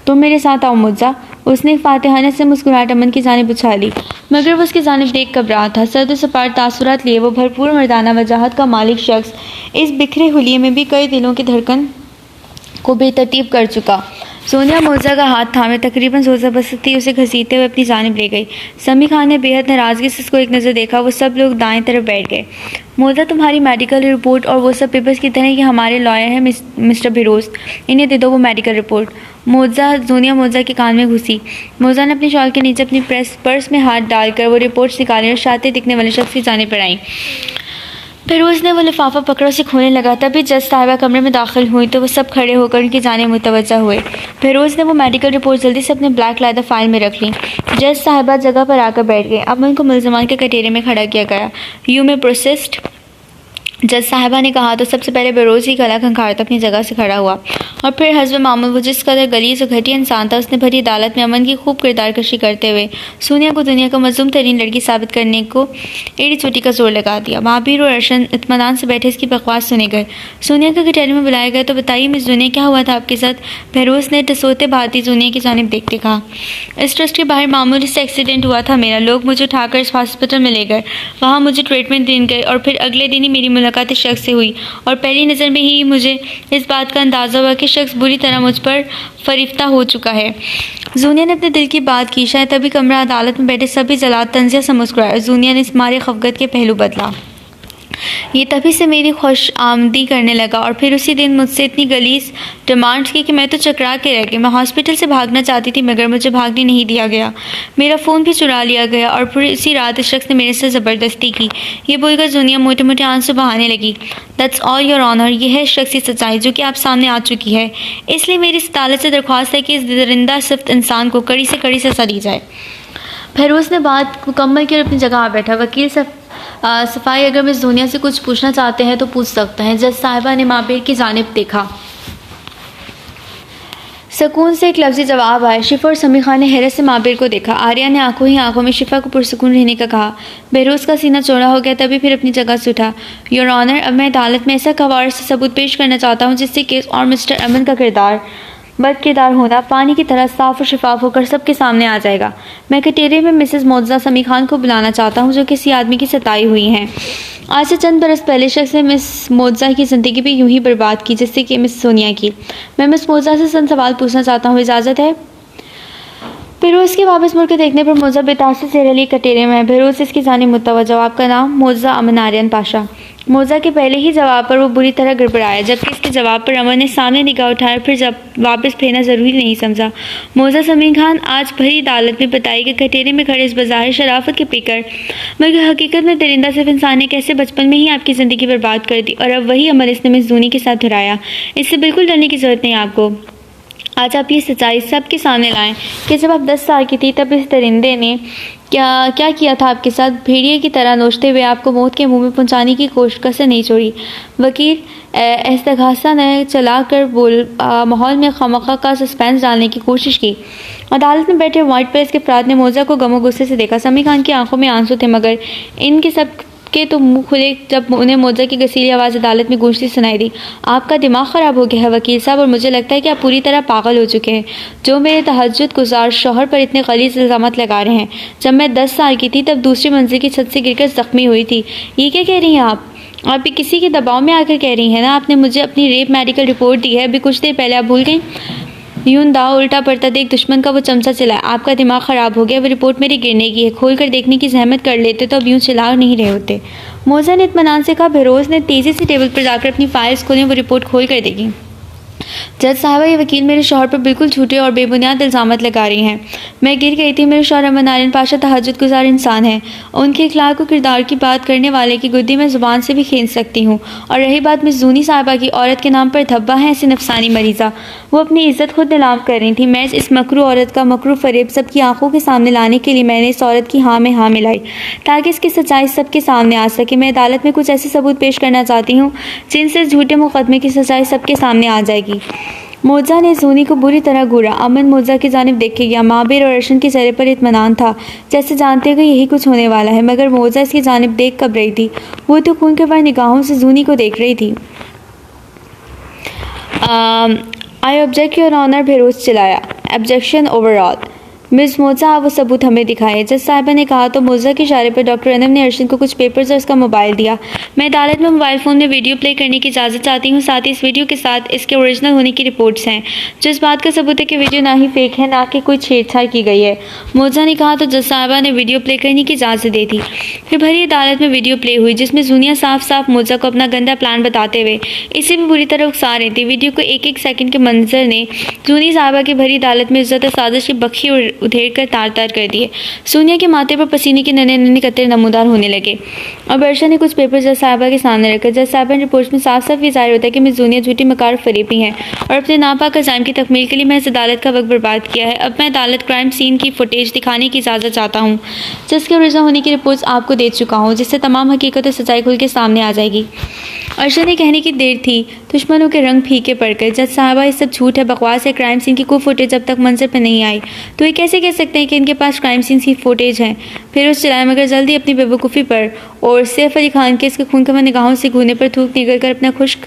तुम मेरे साथ आओ मोजा। उसने फातिहाना से मुस्कुराहट अमन की जानिब उछाली, मगर वो उसकी जानिब देख घबरा था। सर्द सपाट तासुरात लिए वो भरपूर मर्दाना वजाहत का मालिक शख्स इस बिखरे हुलिये में भी कई दिलों की धड़कन को बेतरतीब कर चुका। सोनिया मोजा का हाथ थामे तकरीबन सोचा बसती उसे घसीटते हुए अपनी जानिब ले गई। समी खान ने बेहद नाराज़गी से उसको एक नज़र देखा। वो सब लोग दाएं तरफ बैठ गए। मोजा, तुम्हारी मेडिकल रिपोर्ट और वो सब पेपर्स की तरह कि हमारे लॉयर हैं मिस्टर बिरोज, इन्हें दे दो वो मेडिकल रिपोर्ट। ज़ूनिया मोजा के कान में घुसी। मोजा ने अपनी शॉल के नीचे अपनी पर्स में हाथ डालकर वो रिपोर्ट्स निकाली और शातिर दिखने वाले शख्स की जानिब पर आई। फिरोज़ ने वो लिफाफा पकड़ा, उसे खोलने लगा। तभी जज साहिबा कमरे में दाखिल हुई तो वो सब खड़े होकर उनकी जानिब मुतवज्जा हुए। फिरोज़ ने वो मेडिकल रिपोर्ट जल्दी से अपने ब्लैक लेदर फाइल में रख ली। जज साहिबा जगह पर आकर बैठ गए। अब उनको मुल्ज़मान के कटोरे में खड़ा किया गया। यू में प्रोसेस्ड, जज साहिबा ने कहा तो सबसे पहले बेरोज़ ही गला खंखारता अपनी जगह से खड़ा हुआ और फिर हस्ब मामूल वो जिस कदर गलीज़ और घटिया इंसान था, उसने भरी अदालत में अमन की खूब किरदार कशी करते हुए सोनिया को दुनिया का मज़लूम तरीन लड़की साबित करने को एड़ी चोटी का जोर लगा दिया। महाबीर और अर्शन इत्मीनान से बैठे इसकी बकवास सुने गए। सोनिया को कटहरे में बुलाया गया तो बताइए मिस दुनिया, क्या हुआ था आपके साथ? बहरोज़ ने टसोते भांति दुनिया की जानिब देखते कहा। इस ट्रस्ट के बाहर मामूली से एक्सीडेंट हुआ था मेरा। लोग मुझे उठाकर इस हॉस्पिटल में ले गए, वहाँ मुझे ट्रीटमेंट देने गए और फिर अगले दिन ही मेरी मुलाकात इस शख्स से हुई और पहली नज़र में ही मुझे इस बात का अंदाज़ा हुआ कि शख्स बुरी तरह मुझ पर फरिफ्ता हो चुका है। जूनिया ने अपने दिल की बात की। शायद तभी कमरा अदालत में बैठे सभी जलाद तंजिया से मुस्कुराए। जूनिया ने इस मारे खफगत के पहलू बदला। ये तभी से मेरी खुश आमदी करने लगा और फिर उसी दिन मुझसे इतनी गलीज़ डिमांड्स की कि मैं तो चकरा के रह गई। मैं हॉस्पिटल से भागना चाहती थी मगर मुझे भागने नहीं दिया गया। मेरा फ़ोन भी चुरा लिया गया और फिर इसी रात इस शख्स ने मेरे से ज़बरदस्ती की। ये बोलकर जूनिया मोटे मोटे आंसू बहाने लगी। दैट्स ऑल योर ऑनर, ये है शख्सी सच्चाई जो कि आप सामने आ चुकी है। इसलिए मेरी इस अदालत से दरख्वास्त है कि इस दरिंदा सिफ्त इंसान को कड़ी से कड़ी सज़ा दी जाए। फिरोज़ ने बात मुकम्मल की और अपनी जगह आ बैठा। वकील सफाई, अगर मिस दुनिया से कुछ पूछना चाहते हैं तो पूछ सकते हैं। जज साहिबा ने माबेर की जानिब देखा। सुकून से एक लफ्ज़ी जवाब आया। शिफा और समी खान ने हैरत से माबिर को देखा। आर्या ने आंखों ही आंखों में शिफा को पुरसुकून रहने का कहा। बहरोज़ का सीना चौड़ा हो गया, तभी फिर अपनी जगह से उठा। योर ऑनर, अब मैं अदालत में ऐसा कवार से सबूत पेश करना चाहता हूँ जिससे केस और मिस्टर अमन का बद किरदार होना पानी की तरह साफ और शिफाफ होकर सबके सामने आ जाएगा। मैं कटेरे में मिसेस मोजा समी खान को बुलाना चाहता हूँ जो किसी आदमी की सताई हुई हैं। आज से चंद बरस पहले शख्स ने मिस मोजा की ज़िंदगी भी यूं ही बर्बाद की जैसे कि मिस सोनिया की। मैं मिस मोजा से चंद सवाल पूछना चाहता हूँ, इजाज़त है? फिरोज़ के वापस मुड़ के देखने पर मोजा बेतासी चेहरे लिए कटेरे में है। फिरोज़ इसकी जानिब मुतवज्जा। आपका नाम? मोजा अमन आर्यन पाशा। मोजा के पहले ही जवाब पर वो बुरी तरह गड़बड़ाया, जबकि इसके जवाब पर अमन ने सामने निगाह उठाया फिर जब वापस फेरना ज़रूरी नहीं समझा। मोजा समी खान आज भरी अदालत में बताई कि कटेरे में खड़े इस बज़ाहिर शराफत के पिकर मगर हकीकत में दरिंदा सिर्फ इंसान ने कैसे बचपन में ही आपकी ज़िंदगी बर्बाद कर दी और अब वही अमल इसने मिस दूनी के साथ दोहराया। इससे बिल्कुल डरने की ज़रूरत नहीं आपको। आज आप ये सच्चाई सबके सामने लाएं कि जब आप 10 साल की थी तब इस दरिंदे ने क्या किया था आपके साथ। भेड़िए की तरह नोचते हुए आपको मौत के मुंह में पहुंचाने की कोशिश कसर नहीं छोड़ी। वकील इस्तगासा ने चला कर माहौल में खामखा का सस्पेंस डालने की कोशिश की। अदालत में बैठे वाइट प्रेस के अफराद ने मोजा को गमो गुस्से से देखा। समी खान की आंखों में आंसू थे मगर इनके सब के तो मुंह खुले जब उन्हें मोजा की गसीली आवाज़ अदालत में गूंजती सुनाई दी। आपका दिमाग ख़राब हो गया है वकील साहब, और मुझे लगता है कि आप पूरी तरह पागल हो चुके हैं जो मेरे तहज्जुद गुजार शौहर पर इतने गलीज़ इल्ज़ामात लगा रहे हैं। जब मैं 10 साल की थी तब दूसरी मंजिल की छत से गिरकर ज़ख्मी हुई थी। ये क्या कह रही हैं आप? आप भी किसी के दबाव में आकर कह रही हैं ना, आपने मुझे अपनी रेप मेडिकल रिपोर्ट दी है अभी कुछ देर पहले, आप भूल गई? यूं दाव उल्टा पड़ता देख दुश्मन का वो चमचा चलाया। आपका दिमाग ख़राब हो गया, वो रिपोर्ट मेरी गिरने की है, खोल कर देखने की जहमत कर लेते तो अब यूं चिल्ला नहीं रहे होते। मोजा ने इत्मीनान से कहा। बेरोज़ ने तेज़ी से टेबल पर जाकर अपनी फाइल्स खोली, वो रिपोर्ट खोल कर देखी। जज साहबा, ये वकील मेरे शौहर पर बिल्कुल झूठे और बेबुनियाद इल्ज़ामात लगा रही हैं। मैं गिर गई थी। मेरे शौहर अमन नारायण पाशा तहज्जुद गुजार इंसान हैं। उनके इखलाक और किरदार की बात करने वाले की गुद्दी मैं ज़ुबान से भी खींच सकती हूँ। और रही बात मिस जूनी साहबा की, औरत के नाम पर धब्बा है ऐसी नफसानी मरीज़ा। वो अपनी इज्जत खुद नीलाम कर रही थी। मैं इस मकरू औरत का मकरू फरेब सबकी आंखों के सामने लाने के लिए मैंने इस औरत की हाँ में हाँ मिलाई ताकि इसकी सच्चाई सबके सामने आ सके। मैं अदालत में कुछ ऐसे सबूत पेश करना चाहती हूँ जिनसे इस झूठे मुकदमे की सच्चाई सबके सामने आ जाएगी। मोजा ने जूनी को बुरी तरह घूरा। अमन मोजा की जानिब देखे गया। माबिर और अर्शन के चेहरे पर इत्मीनान था, जैसे जानते हुए यही कुछ होने वाला है, मगर मोजा इसकी जानिब देख कब रही थी? वो तो खून के भर निगाहों से जूनी को देख रही थी। आई ऑब्जेक्ट योर ऑनर, बेरोज चिल्लाया। Objection overruled. मिस मोजा, वो सबूत हमें दिखाए, जज साहिबा ने कहा तो मोजा के इशारे पर डॉक्टर अनम ने अर्शन को कुछ पेपर्स और उसका मोबाइल दिया। मैं अदालत में मोबाइल फ़ोन में वीडियो प्ले करने की इजाज़त चाहती हूँ, साथ ही इस वीडियो के साथ इसके ओरिजिनल होने की रिपोर्ट्स हैं, जो इस बात का सबूत है कि वीडियो ना ही फेक है ना कि कोई छेड़छाड़ की गई है। मोजा ने कहा तो जज साहिबा ने वीडियो प्ले करने की इजाज़त दे दी। फिर भरी अदालत में वीडियो प्ले हुई जिसमें जूनिया साफ साफ मोजा को अपना गंदा प्लान बताते हुए इसे भी बुरी तरह उकसा रही थी। वीडियो को एक एक सेकंड के मंजर ने जूनी साहिबा की भरी अदालत में इज्जत साजिश की बखी उधेड़ कर तार तार कर दिए। सोनिया के माथे पर पसीने के नन्हे नन्हे कतरे नमूदार होने लगे। और वर्षा ने कुछ पेपर जज साहिबा के सामने रखा। जज साहिबा ने रिपोर्ट में साफ साफ ये जाहिर होता है कि मिस जूनिया झूठी मकार फरेबी हैं और अपने नापाक अज़ाइम की तकमील के लिए मैं इस अदालत का वक्त बर्बाद किया है। अब मैं अदालत क्राइम सीन की फुटेज दिखाने की इजाज़त चाहता हूँ, जिसके ओरिजिनल होने की रिपोर्ट्स आपको दे चुका हूँ, जिससे तमाम हकीकत और सच्चाई खुल के सामने आ जाएगी। अर्शद ने कहने की देर थी, दुश्मनों के रंग फीके पड़ गए। जज साहबा, ये सब झूठ है, बकवास है। क्राइम सीन की कोई फुटेज जब तक मंजर पर नहीं आई तो ये कैसे कह सकते हैं कि इनके पास क्राइम सीन की फुटेज है? फिर उस चिल्लाए, मगर जल्दी अपनी बेवकूफ़ी पर और सैफ अली खान के इसके खून के निगाहों से घूरने पर थूक निकल कर अपना खुश्क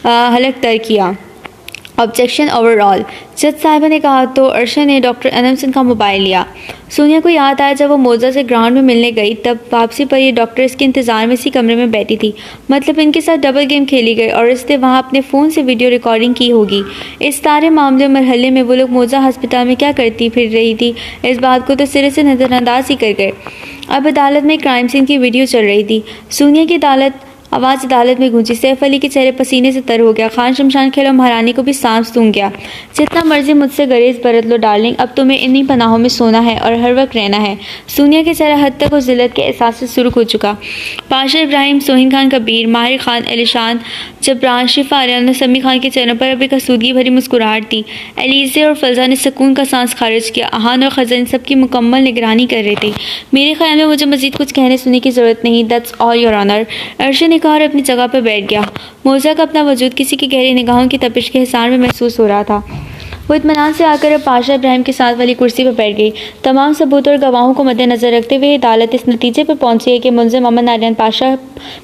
हलक तर किया। Objection overall. जज साहिबा ने कहा तो अर्शद ने डॉक्टर अनम का मोबाइल लिया। सोनिया को याद आया जब वो मोजा से ग्राउंड में मिलने गई तब वापसी पर ये डॉक्टर इसके इंतज़ार में इसी कमरे में बैठी थी, मतलब इनके साथ डबल गेम खेली गई और इसने वहाँ अपने फ़ोन से वीडियो रिकॉर्डिंग की होगी। इस सारे मामले मरहले में वो लोग मोजा अस्पताल में क्या करती फिर रही थी, इस बात को तो सिरे से नज़रअंदाज ही कर गए। अब अदालत में क्राइम सीन की वीडियो चल रही थी। सोनिया की आवाज़ अदालत में गूंजी। सैफ अली के चेहरे पसीने से तर हो गया। खान शमशान खेल और महारानी को भी सांस सूंघ गया। जितना मर्जी मुझसे गरेज बरत लो डार्लिंग, अब तुम्हें इन्हीं पनाहों में सोना है और हर वक्त रहना है। सोनिया के चेहरा हद तक उस जिल्लत के एहसास से सुर्ख हो चुका। पाशा इब्राहिम, सोहिन खान कबीर, माहिर खान, एलिशान, जबरान, शिफा आर्यन और समी खान के चेहरों पर अभी कसूदगी भरी मुस्कुराहट थी। एलिजे और फजा ने सुकून का सांस खारिज किया। अहान और खजन सबकी मुकम्मल निगरानी कर रहे थे। मेरे ख्याल में मुझे मजीद कुछ कहने सुनने की ज़रूरत नहीं। That's all your honour. Arshad ने कहा और अपनी जगह पर बैठ गया। मोजा का अपना वजूद किसी की गहरी निगाहों की तपिश के हिसार में महसूस हो रहा था। वो इत्मीनान से आकर अब पाशा इब्राहिम के साथ वाली कुर्सी पर बैठ गई। तमाम सबूत और गवाहों को मद्देनजर रखते हुए अदालत इस नतीजे पर पहुंची है कि मुलजिम अमन नारायण पाशा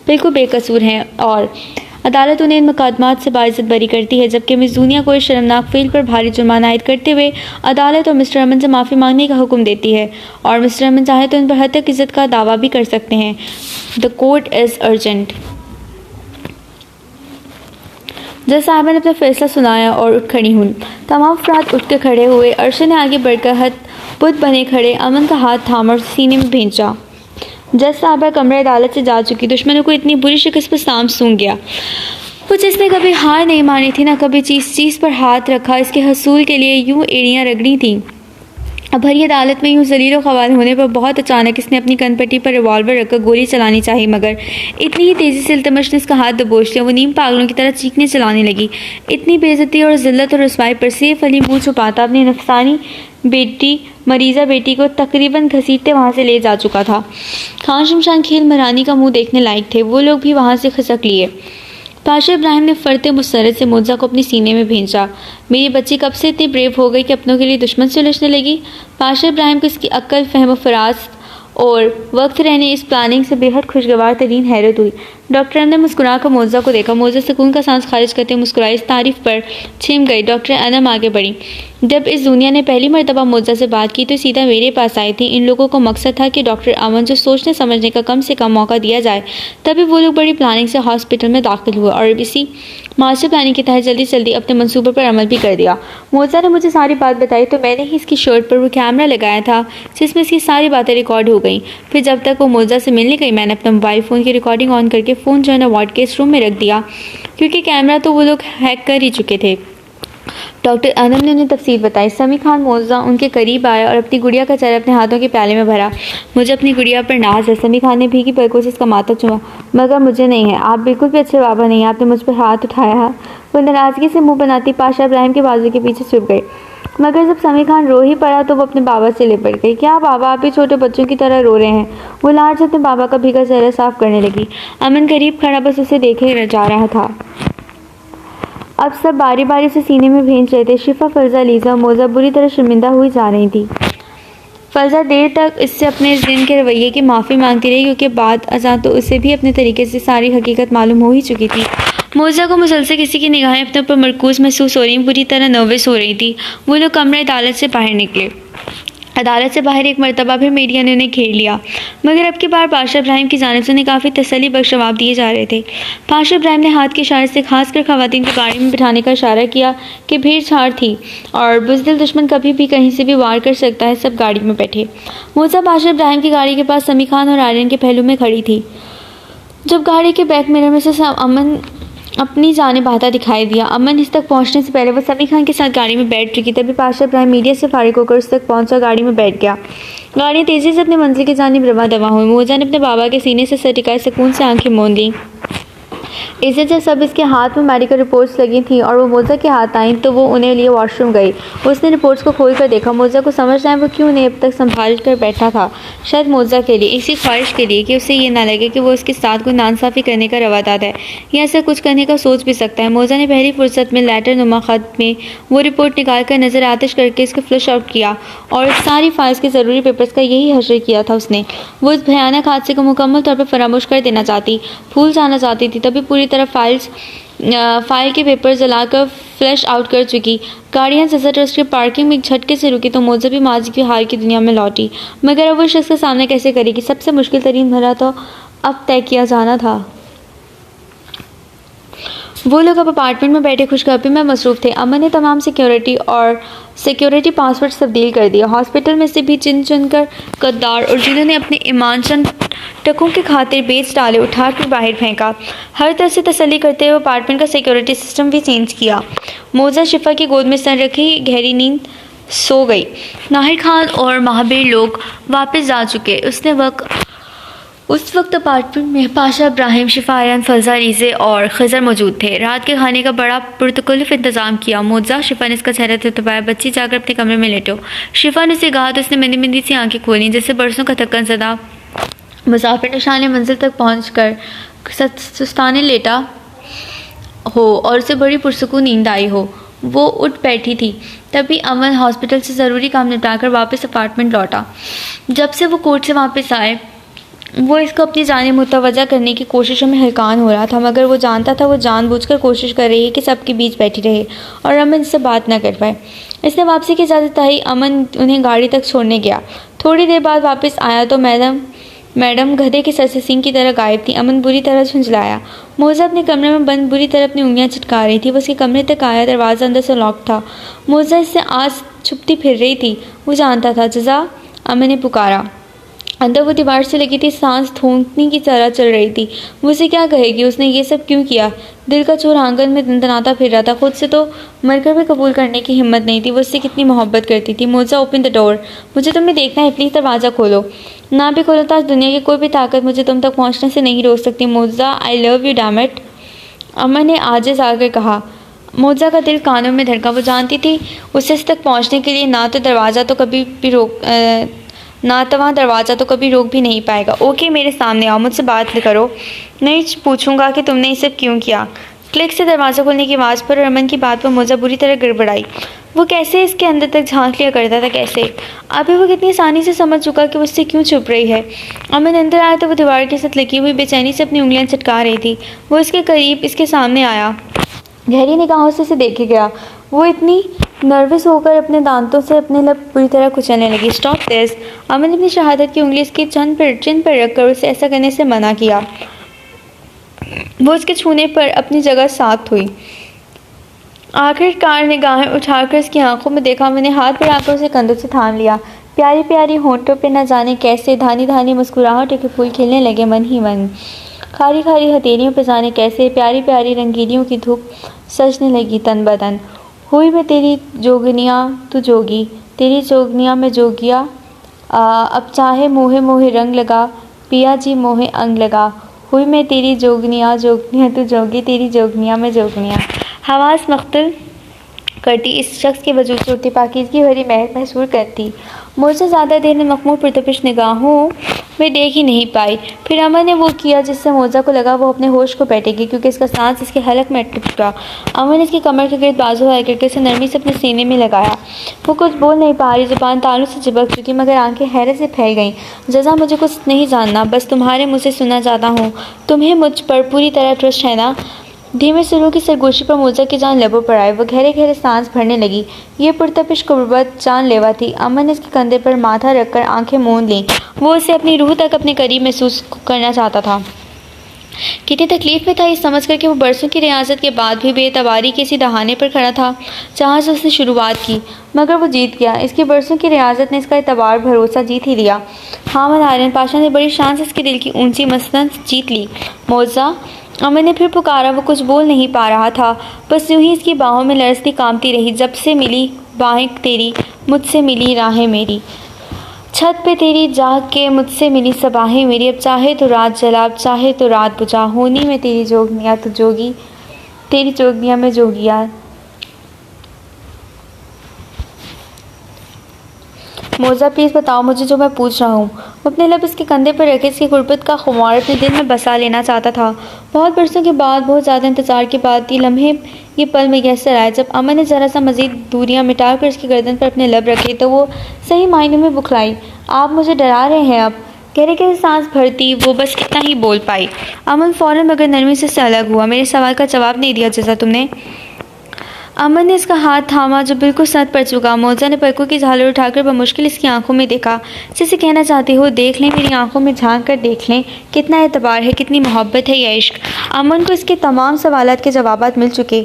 बिल्कुल बेकसूर हैं और अदालत उन्हें इन मुकदमात से बाइज्जत बरी करती है, जबकि मिस जूनिया को इस शर्मनाक फेल पर भारी जुर्माना आयद करते हुए अदालत और मिस्टर अमन से माफ़ी मांगने का हुक्म देती है और मिस्टर अमन चाहे तो इन पर हद तक इज्जत का दावा भी कर सकते हैं। The court is urgent. जज साहिबा ने अपना फैसला सुनाया और उठ खड़ी हुई। तमाम अफराद उठ के खड़े हुए। अर्शद ने आगे बढ़कर हद बुत बने खड़े अमन का हाथ थामा और सीने में भेजा। जज साहिबा कमरे अदालत से जा चुकी। दुश्मनों को इतनी बुरी शिकस्त पर सांस सूंघ गया। वो जिसने कभी हार नहीं मानी थी, ना कभी चीज़ पर हाथ रखा, इसके हसूल के लिए यूँ एड़ियाँ रगड़ी थीं। अब भरी अदालत में यूँ ज़लील ख़वाल होने पर बहुत अचानक इसने अपनी कनपट्टी पर रिवॉल्वर रखकर गोली चलानी चाहिए, मगर इतनी ही तेज़ी से इल्तमश ने इसका हाथ दबोच लिया। वो नीम पागलों की तरह चीखने चलाने लगी। इतनी बेइज्जती और ज़िल्लत और रुसवाई पर सैफ अली मुँह छुपाता अपनी नफसानी मरीज़ा बेटी को तकरीबन घसीटते वहाँ से ले जा चुका था। खान शमशान खेल महारानी का मुँह देखने लायक थे। वो लोग भी वहाँ से खिसक लिए। पाशा इब्राहिम ने फ़रते मुसरत से मोजा को अपने सीने में भेजा। मेरी बच्ची कब से इतनी ब्रेव हो गई कि अपनों के लिए दुश्मन से उलझने लगी। पाशा इब्राहिम को इसकी अक्ल, फहम, फरास्त और वक्त रहने इस प्लानिंग से बेहद खुशगवार तरीन हैरत हुई। डॉक्टर अनम ने मुस्कुराकर मोजा को देखा। मोजा सुकून का सांस खारिज करते मुस्कुराई। इस तारीफ पर छिम गई। डॉक्टर अनम आगे बढ़ी। जब इस दुनिया ने पहली मर्तबा मोजा से बात की तो सीधा मेरे पास आई थी। इन लोगों को मकसद था कि डॉक्टर अमन जो सोचने समझने का कम से कम मौका दिया जाए। तभी वो लोग बड़ी प्लानिंग से हॉस्पिटल में दाखिल हुए और इसी मास्टर प्लानिंग के तहत जल्दी जल्दी अपने मंसूबे पर अमल भी कर दिया। मोजा ने मुझे सारी बात बताई तो मैंने ही इसकी शर्ट पर वो कैमरा लगाया था जिसमें इसकी सारी बातें रिकॉर्ड हो गई। फिर जब तक वो मोजा से मिलने गई मैंने अपना मोबाइल फ़ोन की रिकॉर्डिंग ऑन करके फ़ोन जो है ना वार्ड के इस रूम में रख दिया क्योंकि कैमरा तो वो लोग हैक कर ही चुके थे। डॉक्टर अनम ने उन्हें तफसील बताई। समी खान मोजा उनके करीब आया और अपनी गुड़िया का चेहरा अपने हाथों के प्याले में भरा। मुझे अपनी गुड़िया पर नाज है। समी खान ने भीगी पलकों से इसका माथा चूमा। मगर मुझे नहीं है। आप बिल्कुल भी अच्छे बाबा नहीं हैं। आपने मुझ पर हाथ उठाया है। वो नाराज़गी से मुंह बनाती पाशा इब्राहिम के बाजू के पीछे छुप गई। मगर जब समी खान रो ही पड़ा तो वो अपने बाबा से लिपट गई। क्या बाबा आप भी छोटे बच्चों की तरह रो रहे हैं? वो लाड से अपने बाबा का भीगा चेहरा साफ करने लगी। अमन करीब खड़ा बस उसे देखे जा रहा था। अब सब बारी बारी से सीने में भींच रहे थे। शिफा, फर्जा, लीजा और मोजा बुरी तरह शर्मिंदा हुई जा रही थी। फर्जा देर तक इससे अपने इस दिन के रवैये की माफ़ी मांगती रही क्योंकि बाद अज़ां तो उसे भी अपने तरीके से सारी हकीकत मालूम हो ही चुकी थी। मोजा को मुसलसल किसी की निगाहें अपने ऊपर मरकूज महसूस हो रही, बुरी तरह नर्वस हो रही थी। वो लोग कमरे अदालत से बाहर निकले। अदालत से बाहर एक मरतबा फिर मीडिया ने उन्हें घेर लिया मगर अब की बार पाशा इब्राहिम की जानिब से उन्हें काफ़ी तसल्ली बख्श जवाब दिए जा रहे थे। पाशा इब्राहिम ने हाथ के इशारे से खासकर खवातीन को गाड़ी में बिठाने का इशारा किया कि भीड़ छाड़ थी और बुज़दिल दुश्मन कभी भी कहीं से भी वार कर सकता है। सब गाड़ी में बैठे। मोजा पाशा इब्राहिम की गाड़ी के पास समी खान और आर्यन के पहलू में खड़ी थी। जब गाड़ी के बैक मिरर में से अमन अपनी जानिब आता दिखाई दिया। अमन इस तक पहुंचने से पहले वो समी खान के साथ गाड़ी में बैठ चुकी। तभी पाशा इब्राहिम मीडिया से फारिग होकर उस तक पहुंचा, गाड़ी में बैठ गया। गाड़ी तेज़ी से अपनी मंजिल की जानिब रवा दवा हुई। मोजा ने अपने बाबा के सीने से सर टिकाए सुकून से आंखें मूंद लीं। इसे जब सब इसके हाथ में मेडिकल रिपोर्ट्स लगी थी और वो मोजा के हाथ आईं तो वो उन्हें लिए वॉशरूम गई। उसने रिपोर्ट्स को खोल कर देखा। मोजा को समझ आया वो क्यों उन्हें अब तक संभाल कर बैठा था। शायद मोजा के लिए, इसी ख्वाहिश के लिए कि उसे ये ना लगे कि वो उसके साथ कोई नाइंसाफ़ी करने का रवादार है या ऐसा कुछ करने का सोच भी सकता है। मोजा ने पहली फुर्सत में लेटर नुमा ख़त में वो रिपोर्ट निकाल कर नज़र आतिश करके इसको फ्लश आउट किया और सारी फाइल्स के ज़रूरी पेपर्स का यही हश्र किया था उसने। वो इस भयानक हादसे को मुकम्मल तौर पर फरामोश कर देना चाहती, भूल जाना चाहती थी। तभी पूरी तरह फाइल के पेपर जलाकर फ्लैश आउट कर चुकी। गाड़ियाँ सज़र ट्रस्ट के पार्किंग में एक झटके से रुकी तो मोजा भी माजी की हाल की दुनिया में लौटी। मगर अब वो शख्स का सामना कैसे करेगी? सबसे मुश्किल तरीन भरा तो अब तय किया जाना था। वो लोग अब अपार्टमेंट में बैठे खुशखबरी में मसरूफ़ थे। अमन ने तमाम सिक्योरिटी पासवर्ड तब्दील कर दिया। हॉस्पिटल में से भी चुन चुन कर गद्दार और जिन्होंने अपने ईमान चंद टकों के खातिर बेच डाले उठा कर बाहर फेंका। हर तरह से तसल्ली करते हुए अपार्टमेंट का सिक्योरिटी सिस्टम भी चेंज किया। मोजा शिफा की गोद में सर रखी गहरी नींद सो गई। नाहिर खान और महाबीर लोग वापस जा चुके। उस वक्त अपार्टमेंट में पाशा इब्राहिम, शिफा, आर्यन, फर्जा, लीजे और खजर मौजूद थे। रात के खाने का बड़ा पुरतकल्लुफ़ इंतज़ाम किया। मोजा, शिफा ने इसका चेहरा थपथपाया। बच्ची जाकर अपने कमरे में लेटो। शिफा ने उसे कहा तो उसने मंदी मंदी सी आंखें खोली जैसे बरसों का थकन ज़दा मुसाफिर निशाने मंजिल तक पहुँच कर सुस्ताने लेटा हो और उसे बड़ी पुरसुकून नींद आई हो। वो उठ बैठी थी। तभी अमन हॉस्पिटल से ज़रूरी काम निपटाकर वापस अपार्टमेंट लौटा। जब से वो कोर्ट से वापस आए वो इसको अपनी जानिब मुतवज्जा करने की कोशिशों में हलकान हो रहा था मगर वो जानता था वो जानबूझकर कोशिश कर रही है कि सबके बीच बैठी रहे और अमन इससे बात ना कर पाए। इसने वापसी की इजाज़त पाई। अमन उन्हें गाड़ी तक छोड़ने गया। थोड़ी देर बाद वापस आया तो मैडम गधे के सर से सींग की तरह गायब थी। अमन बुरी तरह झुंझलाया। मोजा अपने कमरे में बंद बुरी तरह अपनी उंगलियां चिटका रही थी। वो उसके कमरे तक आया। दरवाज़ा अंदर से लॉक था। मोजा इससे आज छुपती फिर रही थी। वो जानता था। जज़ा, अमन ने पुकारा। अंदर वो दीवार से लगी थी, सांस थूकने की तरह चल रही थी। वो उसे क्या कहेगी? उसने ये सब क्यों किया? दिल का चोर आंगन में दनदनाता फिर रहा था। खुद से तो मरकर भी कबूल करने की हिम्मत नहीं थी। वो उससे कितनी मोहब्बत करती थी। मोजा, ओपन द डोर। मुझे तुम्हें देखना है, प्लीज़ दरवाज़ा खोलो। ना भी खोलो तो आज दुनिया की कोई भी ताकत मुझे तुम तक पहुँचने से नहीं रोक सकती। मोजा, I love you damn it, Aman ने आजिज़ आकर कहा। मोजा का दिल कानों में धड़का। वो जानती थी उसे इस तक पहुँचने के लिए ना तो वहाँ दरवाज़ा तो कभी रोक भी नहीं पाएगा। ओके, मेरे सामने आओ, मुझसे बात करो। नहीं पूछूंगा कि तुमने ये सब क्यों किया। क्लिक से दरवाज़ा खोलने की आवाज़ पर और अमन की बात पर मोजा बुरी तरह गड़बड़ाई। वो कैसे इसके अंदर तक झांक लिया करता था, कैसे? अभी वो कितनी आसानी से समझ चुका कि वो उससे क्यों छुप रही है। अमन अंदर आया तो वो दीवार के साथ लगी हुई बेचैनी से अपनी उंगलियां चटका रही थी। वो इसके करीब इसके सामने आया, गहरी निगाहों से इसे देखे गया। वो इतनी नर्वस होकर अपने दांतों से अपने लब पूरी तरह कुचलने लगी। Stop this. अमन ने अपनी शहादत की उंगली इसके चिन पर रखकर उसे ऐसा करने से मना किया। वो उसके छूने पर अपनी जगह साख्त हुई। आखिरकार निगाहें उठाकर उसकी आंखों में देखा। मैंने हाथ बढ़ाकर उसे कंधों से थाम लिया। प्यारी प्यारी होंठों पे न जाने कैसे धानी धानी मुस्कुराहटों के फूल खिलने लगे मन ही मन। खारी खारी हथेलियों पे जाने कैसे प्यारी प्यारी रंगीलियों की धूप सजने लगी तन बदन। हुई मैं तेरी जोगनिया तू जोगी, तेरी जोगनिया में जोगिया, अब चाहे मोहे मोहे रंग लगा, पिया जी मोहे अंग लगा। हुई मैं तेरी जोगनिया तू जोगी, तेरी जोगनिया में जोगनिया। हवास मख्तल करती इस शख्स के वजूद से उठती पाकीज़गी भरी महक महसूस करती। मुझसे ज़्यादा देर में मखमूर पुरतपिश निगाहों में देख ही नहीं पाई। फिर अमन ने वो किया जिससे मोजा को लगा वो अपने होश को बैठेगी, क्योंकि इसका सांस इसके हलक में अटक चुका। अमन ने इसकी कमर के गिर्द बाजू हाई करके उसे नरमी से अपने सीने में लगाया। वो कुछ बोल नहीं पा रही, जुबान तालू से चिपक चुकी, मगर आंखें हैरत से फैल गईं। जज़ा मुझे कुछ नहीं जानना, बस तुम्हारे मुँह से सुनना चाहता हूँ। तुम्हें मुझ पर पूरी तरह ट्रस्ट है ना? धीमे सुरों की सरगोशी पर मोजा की जान लबों पर आई। वो गहरे गहरे सांस भरने लगी। ये पुरतपिश कुर्बत जानलेवा थी। अमन ने इसके कंधे पर माथा रखकर आंखें मूंद लीं। वो उसे अपनी रूह तक अपने करीब महसूस करना चाहता था। कितनी तकलीफ में था ये समझ कर कि वो बरसों की रियासत के बाद भी बेतबारी के इसी दहाने पर खड़ा था जहाँ से उसने शुरुआत की, मगर वो जीत गया। इसकी बरसों की रियासत ने इसका एतबार भरोसा जीत ही लिया। हामिद आर्यन पाशा ने बड़ी शान से इसके दिल की ऊंची मसनद जीत ली। मोजा, अमन ने फिर पुकारा। वो कुछ बोल नहीं पा रहा था, बस यूं ही इसकी बाहों में लरसती कांपती रही। जब से मिली बाहें तेरी, मुझसे मिली राहें मेरी, छत पे तेरी जाग के मुझसे मिली सबाहें मेरी। अब चाहे तो रात जला, अब चाहे तो रात बुझा, होनी में तेरी जोगनिया तो जोगी, तेरी जोगनिया में जोगिया। मोजा प्लीज़ बताओ मुझे जो मैं पूछ रहा हूँ। वो अपने लब इसके कंधे पर रखे इसकी गुर्बत का खुमार अपने दिल में बसा लेना चाहता था। बहुत बरसों के बाद, बहुत ज़्यादा इंतज़ार के बाद ये लम्हे, ये पल मैसर आया जब अमन ने ज़रा सा मज़ीद दूरियां मिटाकर इसकी गर्दन पर अपने लब रखे तो वो सही मायने में बुखलाई। आप मुझे डरा रहे हैं अब। गहरे गहरे सांस भरती वो बस इतना ही बोल पाई। अमन फ़ौरन मगर नरमी से अलग हुआ। मेरे सवाल का जवाब नहीं दिया जैसा तुमने। अमन ने इसका हाथ थामा जो बिल्कुल सत पड़ चुका। मोजा ने पलकों की झालर उठाकर बमुश्किल इसकी आंखों में देखा, जैसे कहना चाहती हो देख लें, मेरी आंखों में झांक कर देख लें, कितना एतबार है, कितनी मोहब्बत है या इश्क। अमन को इसके तमाम सवालात के जवाबात मिल चुके।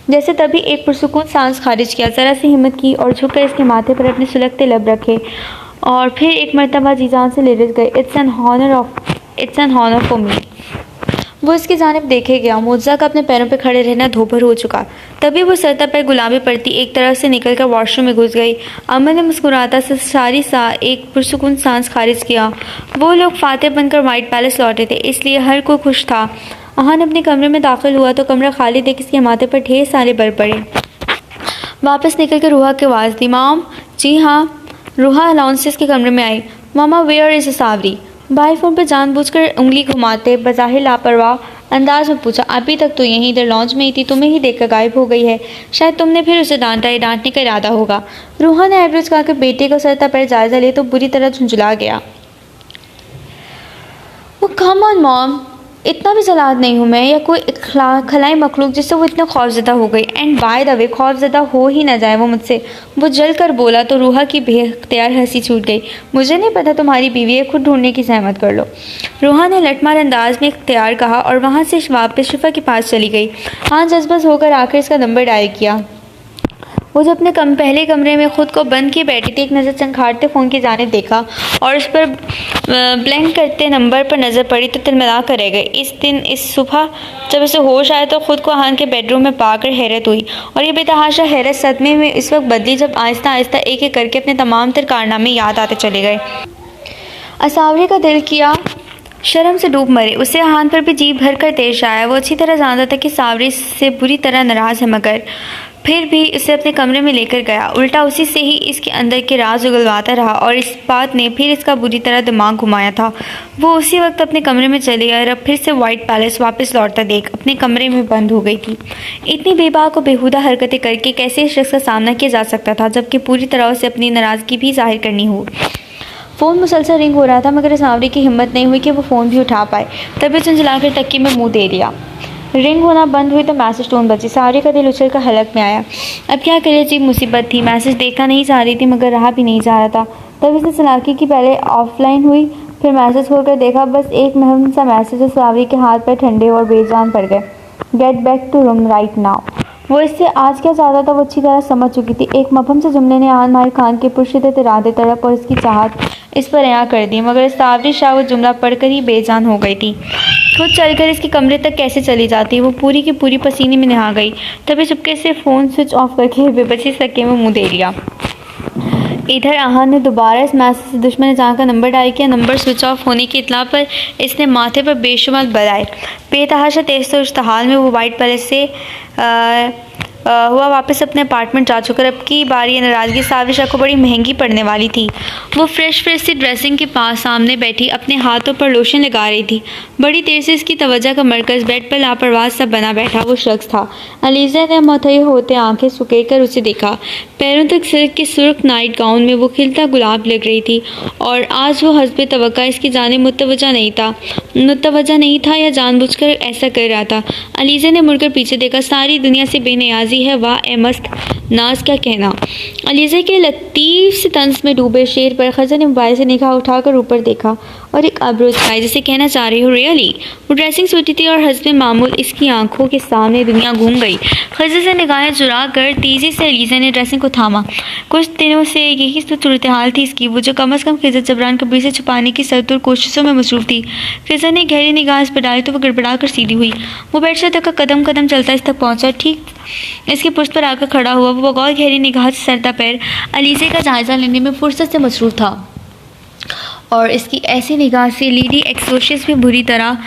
जैसे तभी एक पुरसुकून सांस खारिज किया, ज़रा सी हिम्मत की और झुककर इसके माथे पर अपने सुलगते लब रखे और फिर एक मरतबा जी जान से लिरज़ गए। It's an honour for me. वो इसकी जानिब देखे गया। मोजा का अपने पैरों पर खड़े रहना धोबर हो चुका। तभी वो सरता पैर गुलाबी पड़ती एक तरफ से निकलकर वॉशरूम में घुस गई। अमन ने मुस्कुराता से सारी सा एक पुरसुकून सांस खारिज किया। वो लोग फातेह बनकर वाइट पैलेस लौटे थे, इसलिए हर कोई खुश था। अहान अपने कमरे में दाखिल हुआ तो कमरा खाली देख इसके माथे पर ढेर सारे बर पड़े। वापस निकल कर रूहा की आवाज़ दी। माम। जी हाँ। रूहा अलाउंस से इसके कमरे में आई। मामा वेयर इज़ सावरी। भाई फ़ोन पर जानबूझकर उंगली घुमाते बज़ाहिर लापरवाह अंदाज में पूछा। अभी तक तो यहीं इधर लॉन्च में ही थी, तुम्हें ही देखकर गायब हो गई है। शायद तुमने फिर उसे डांटा या डांटने का इरादा होगा। रूहा ने एवरेज कहा कि बेटे को सरता पैर जायज़ा ले तो बुरी तरह झुंझुला गया। वो कम ऑन मॉम, इतना भी जलाद नहीं हूँ मैं या कोई खलाई मखलूक जिससे वो इतना खौफजदा हो गई। एंड बाय द वे खौफजदा हो ही ना जाए वो मुझसे। वो जल कर बोला तो रूहा की बेख्तियार हंसी छूट गई। मुझे नहीं पता तुम्हारी बीवी है, खुद ढूंढने की सहमत कर लो। रूहा ने लटमार अंदाज में इख्तियार कहा और वहाँ से वापस शिफा के पास चली गई। हाँ जज्बस होकर आकर इसका नंबर डायल किया। वो जो अपने पहले कमरे में खुद को बंद किए बैठी थी, एक नज़र चंखाड़ते फ़ोन की जानिब देखा और उस पर ब्लैंक करते नंबर पर नज़र पड़ी तो तिलमिला कर रह गई। इस सुबह जब उसे होश आया तो खुद को अहान के बेडरूम में पाकर हैरत हुई और ये बेतहाशा हैरत सदमे में इस वक्त बदली जब आहिस्ता आहिस्ता एक एक करके अपने तमाम तर कारनामे याद आते चले गए। असावरी का दिल किया शर्म से डूब मरे। उसे हान पर भी जी भर कर तेज आया। वो अच्छी तरह जानता था कि सावरी से बुरी तरह नाराज़ है, मगर फिर भी इसे अपने कमरे में लेकर गया। उल्टा उसी से ही इसके अंदर के राज उगलवाता रहा और इस बात ने फिर इसका बुरी तरह दिमाग घुमाया था। वो उसी वक्त अपने कमरे में चली गई और अब फिर से व्हाइट पैलेस वापस लौटता देख अपने कमरे में बंद हो गई थी। इतनी बेबाक और बेहुदा हरकतें करके कैसे इस शख्स का सामना किया जा सकता था, जबकि पूरी तरह से अपनी नाराज़गी भी जाहिर करनी हो। फ़ोन मुसलसल रिंग हो रहा था, मगर सावरी की हिम्मत नहीं हुई कि वो फ़ोन भी उठा पाए। तभी झुंझलाकर तक्की में मुंह दे दिया। रिंग होना बंद हुई तो मैसेज टोन बजी। सावरी का दिल उछल कर हलक में आया। अब क्या करे, अजीब मुसीबत थी। मैसेज देखना नहीं चाह रही थी, मगर रहा भी नहीं जा रहा था। तब इसने चालाकी की पहले ऑफलाइन हुई, फिर मैसेज खोलकर देखा। बस एक महम सा मैसेज। सावरी के हाथ पर ठंडे और बेजान पड़ गए। Get back to room right now. वो इससे आज क्या चाहता था वो अच्छी तरह समझ चुकी थी। एक मफहम से जुमले ने आन माहिर खान के पुरशिदत इरादे, तड़प और इसकी चाहत इस पर अया कर दी, मगर सावरी शाह वो जुमला पढ़कर ही बेजान हो गई थी। खुद चलकर इसके कमरे तक कैसे चली जाती, वो पूरी की पूरी पसीने में नहा गई। तभी चुपके से फ़ोन स्विच ऑफ करके बेबसी सके में मुँह दे लिया। इधर आहान ने दोबारा इस मैसेज से दुश्मन जान का नंबर डायल किया। नंबर स्विच ऑफ होने की इत्तला पर इसने माथे पर बेशुमार बलाए। बेतहाशा तेज तो इश्तहाल में वो व्हाइट पैलेस से हुआ वापस अपने अपार्टमेंट जा चुका। अब की बारी ये नाराज़गी सावरी शाह को बड़ी महंगी पड़ने वाली थी। वो फ्रेश सी ड्रेसिंग के पास सामने बैठी अपने हाथों पर लोशन लगा रही थी। बड़ी देर से इसकी तवज्जो का मरकज़ बेड पर लापरवाह सा बना बैठा वो शख्स था। अलीज़ा ने मुतहिर होते आंखें सुकेर कर उसे देखा। पैरों तक सिल्क के सुर्ख नाइट गाउन में वो खिलता गुलाब लग रही थी, और आज वो हस्बे तवक्का इसकी जानिब मुतवज्जा नहीं था या जानबूझकर ऐसा कर रहा था। अलीज़ा ने मुड़कर पीछे देखा। सारी दुनिया से बेनियाजी है, वाह ए मस्त नाज, क्या कहना। अलीज़ा के लतीफ़ से तंज में डूबे शेर पर खज़र ने मोबाइल से निगाह उठाकर ऊपर देखा और एक अब्रू उठाई, जैसे कहना चाह रही हो रियली। वो ड्रेसिंग सूटी थी और हस्बे मामूल इसकी आंखों के सामने दुनिया घूम गई। खज़र से निगाहें चुरा कर तेज़ी से अलीज़ा ने ड्रेसिंग को थामा। कुछ दिनों से यही तो सूरत हाल थी इसकी, वो जो कम अज़ कम खिज़र जबरान कबीर से छुपाने की सरतुर कोशिशों में मसरूफ़ थी। खज़र ने गहरी निगाह इस पर डाली तो वो गड़बड़ा कर सीधी हुई। वो बेडशीट तक का कदम चलता इस तक पहुँचा, ठीक इसके पुष्ट पर आकर खड़ा हुआ। वो बगौर गहरी निगाह से सरता पैर अलीज़ा का जायज़ा लेने में फुर्सत से मसरूफ़ था, और इसकी ऐसी निगाह से लेडी एक्सोशियस भी बुरी तरह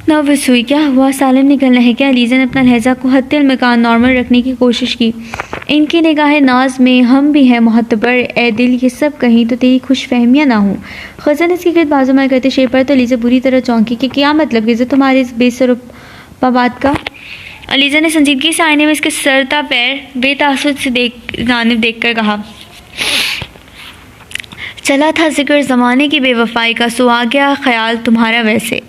नर्वस हुई। क्या हुआ, सालन निकलना है क्या? अलीज़ा ने अपना लहजा को हत्तिल मकान नॉर्मल रखने की कोशिश की। इनकी निगाहें नाज में हम भी हैं मोहतबर, ए दिल ये सब कहीं तो तेरी खुश फहमियाँ ना हो। खज़र ने इसकी गिरद बाजुमाल करते शेर पर तो अलीज़ा बुरी तरह चौंकी कि क्या मतलब गिज़र तुम्हारे इस बेसरोपा बात का। अलीज़ा ने संजीदगी से आईने में इसके सरता पैर बेतासुद से जानिब देख कर कहा, चला था जिक्र ज़माने की बेवफाई का, सो आ गया ख्याल तुम्हारा वैसे।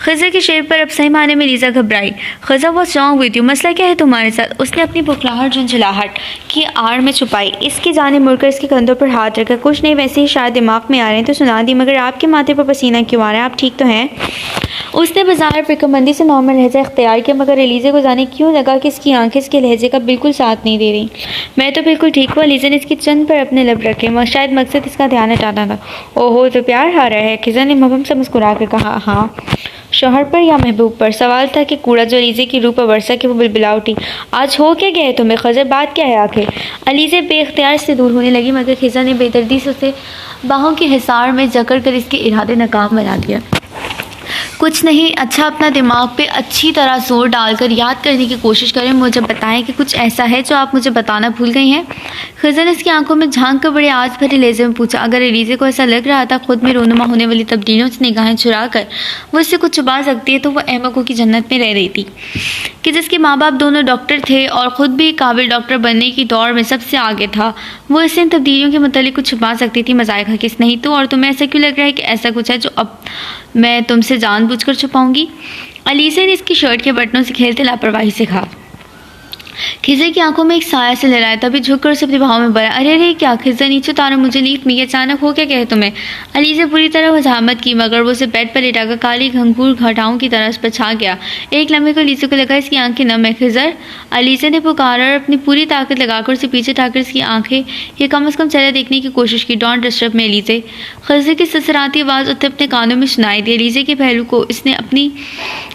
खज़र के शेर पर अब सही माने में लीज़ा घबराई। खज़र वॉज रॉन्ग विद यू, मसला क्या है तुम्हारे साथ? उसने अपनी बुखलाहट झुंझलाहट की आड़ में छुपाई। इसकी जानिब मुड़कर इसके कंधों पर हाथ रखा। कुछ नहीं, वैसे ही शायद दिमाग में आ रहे हैं तो सुना दी, मगर आपके माथे पर पसीना क्यों आ रहा है? आप ठीक तो हैं? उसने बाजार फिक्रमंदी से नॉर्मल लहजा इख्तियार किया, मगर अलीज़ा को जाने क्यों लगा कि इसकी आंखें इसके लहजे का बिल्कुल साथ नहीं दे रही। मैं तो बिल्कुल ठीक हूँ। अलीज़ा ने इसकी चंद पर अपने लब रखे, शायद मकसद इसका ध्यान हटाना था। ओहो, तो प्यार हारा है? खज़र ने मबहम से मुस्कुरा कर कहा। हाँ, शौहर पर या महबूब पर? सवाल था कि कूड़ा जो अलीज़ा की रूह पर बरसा कि वो बिलबिला उठी। आज हो क्या गया है तुम्हें खज़र, बात क्या है आखिर? अलीज़ा बेख्तियार से दूर होने लगी, मगर खज़र ने बेदर्दी से उसे बाहों के हिसार में जकड़ कर इसके इरादे नाकाम बना दिया। कुछ नहीं, अच्छा अपना दिमाग पे अच्छी तरह जोर डालकर याद करने की कोशिश करें। मुझे बताएं कि कुछ ऐसा है जो आप मुझे बताना भूल गई हैं। खज़र ने इसकी आंखों में झांक कर बड़े आज भरे लहजे में पूछा। अगर अलीज़ा को ऐसा लग रहा था खुद में रोनुमा होने वाली तब्दीलियों से निगाहें चुरा कर वो इससे कुछ छुपा सकती है, तो वह अहमकों की जन्नत में रह रही थी कि जिसके माँ बाप दोनों डॉक्टर थे और ख़ुद भी काबिल डॉक्टर बनने की दौड़ में सबसे आगे था। वो इससे इन तब्दीलियों के मतलब कुछ छुपा सकती थी। मज़ाक किस नहीं तो, और तुम्हें ऐसा क्यों लग रहा है कि ऐसा कुछ है जो अब मैं तुमसे जानबूझकर छुपाऊंगी? अलीज़ा ने इसकी शर्ट के बटनों से खेलते लापरवाही से कहा। खिज़र की आंखों में एक साया से लहराया, तभी झुककर उसे अपने भाव में भरा। अरे अरे क्या खिज़र, नीचे उतारो मुझे, लीव मी। अचानक हो क्या कहे तुम्हें? अलीज़ा पूरी तरह वजामत की, मगर वो उसे बेड पर लेटाकर काली घंघूर घटाओं की तरह उस पर छा गया। एक लम्हे को अलीज़ा को लगा इसकी आंखें नम है। खिज़र, अलीज़ा ने पुकारा और अपनी पूरी ताकत लगाकर उसे पीछे उठाकर इसकी आंखें ये कम अज़ कम चेहरा देखने की कोशिश की। Don't disturb me Aliza. Khizar की ससराती आवाज़ उसे अपने कानों में सुनाई दी। अलीज़ा के पहलू को इसने अपनी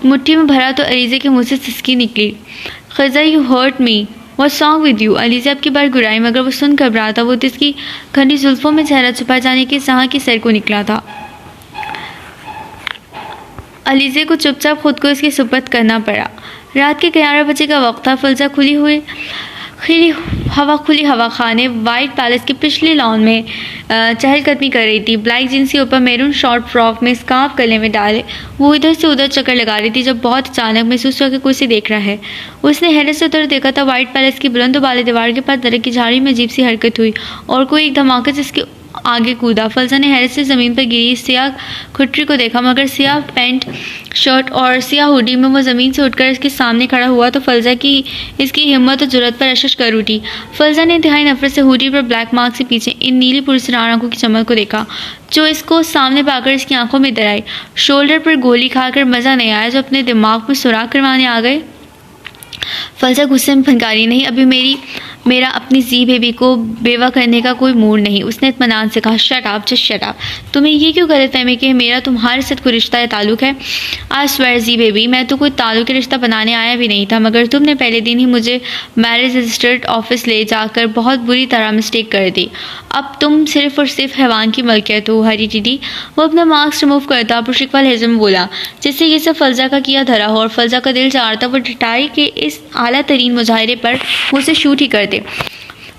मुट्ठी में भरा तो अलीज़ा के मुँह से सिसकी निकली। Khizar, you hurt me, what's wrong with you? Aliza अब की बार घुराई, मगर वो सुन घबरा था। वो तो इसकी घनी जुल्फ़ों में चेहरा छुपा जाने के सहा की सर को निकला था। अलीज़े को चुपचाप खुद को इसके सुपुर्द करना पड़ा। रात के 11 बजे का वक्त था। फलजा खुली हवा खाने वाइट पैलेस के पिछले लॉन में चहलकदमी कर रही थी। ब्लैक जींस के ऊपर मैरून शॉर्ट फ्रॉक में स्कार्फ गले में डाले वो इधर से उधर चक्कर लगा रही थी जब बहुत अचानक महसूस हुआ कि कोई उसे देख रहा है। उसने हैरत से उधर देखा था। वाइट पैलेस की बुलंद वाले दीवार के पास दरख्त की झाड़ी में अजीब सी हरकत हुई और कोई एक धमाके से इसके आगे कूदा। फलजा ने हैरत से ज़मीन पर गिरी सियाह खुट्टी को देखा, मगर सियाह पैंट शर्ट और सियाह हुडी में वो ज़मीन से उठकर इसके सामने खड़ा हुआ तो फलजा की इसकी हिम्मत और जुर्रत पर अशश कर उठी। फलजा ने इंतहाई नफरत से हुडी पर ब्लैक मार्क से पीछे इन नीली पुरस्कार आंखों की चमक को देखा जो इसको सामने पाकर इसकी आंखों में दर आई। शोल्डर पर गोली खाकर मज़ा नहीं आया जो अपने दिमाग में सुराख करवाने आ गए। फलजा गुस्से में फनकारी, नहीं, अभी मेरा अपनी जी बेबी को बेवा करने का कोई मूड नहीं। उसने इत्मीनान से कहा, shut up, just shut up. तुम्हें ये क्यों गलतफहमी कि मेरा तुम्हारे साथ कोई रिश्ता या ताल्लुक है? आई स्वेयर जी बेबी, मैं तो कोई ताल्लुक रिश्ता बनाने आया भी नहीं था, मगर तुमने पहले दिन ही मुझे मैरिज रजिस्टर्ड ऑफिस ले जाकर बहुत बुरी तरह मिस्टेक कर दी। अब तुम सिर्फ और सिर्फ हैवान की मलकियत हो। हरी टीडी वो अपना मास्क रिमूव करता पुरशिकवा लहजे में बोला, जिससे ये सब फलजा का किया धरा हो और फलजा का दिल चाहता वो ढटाई के इस आला तरीन मुजाहिरे पर मुझसे शूट ही कर दे।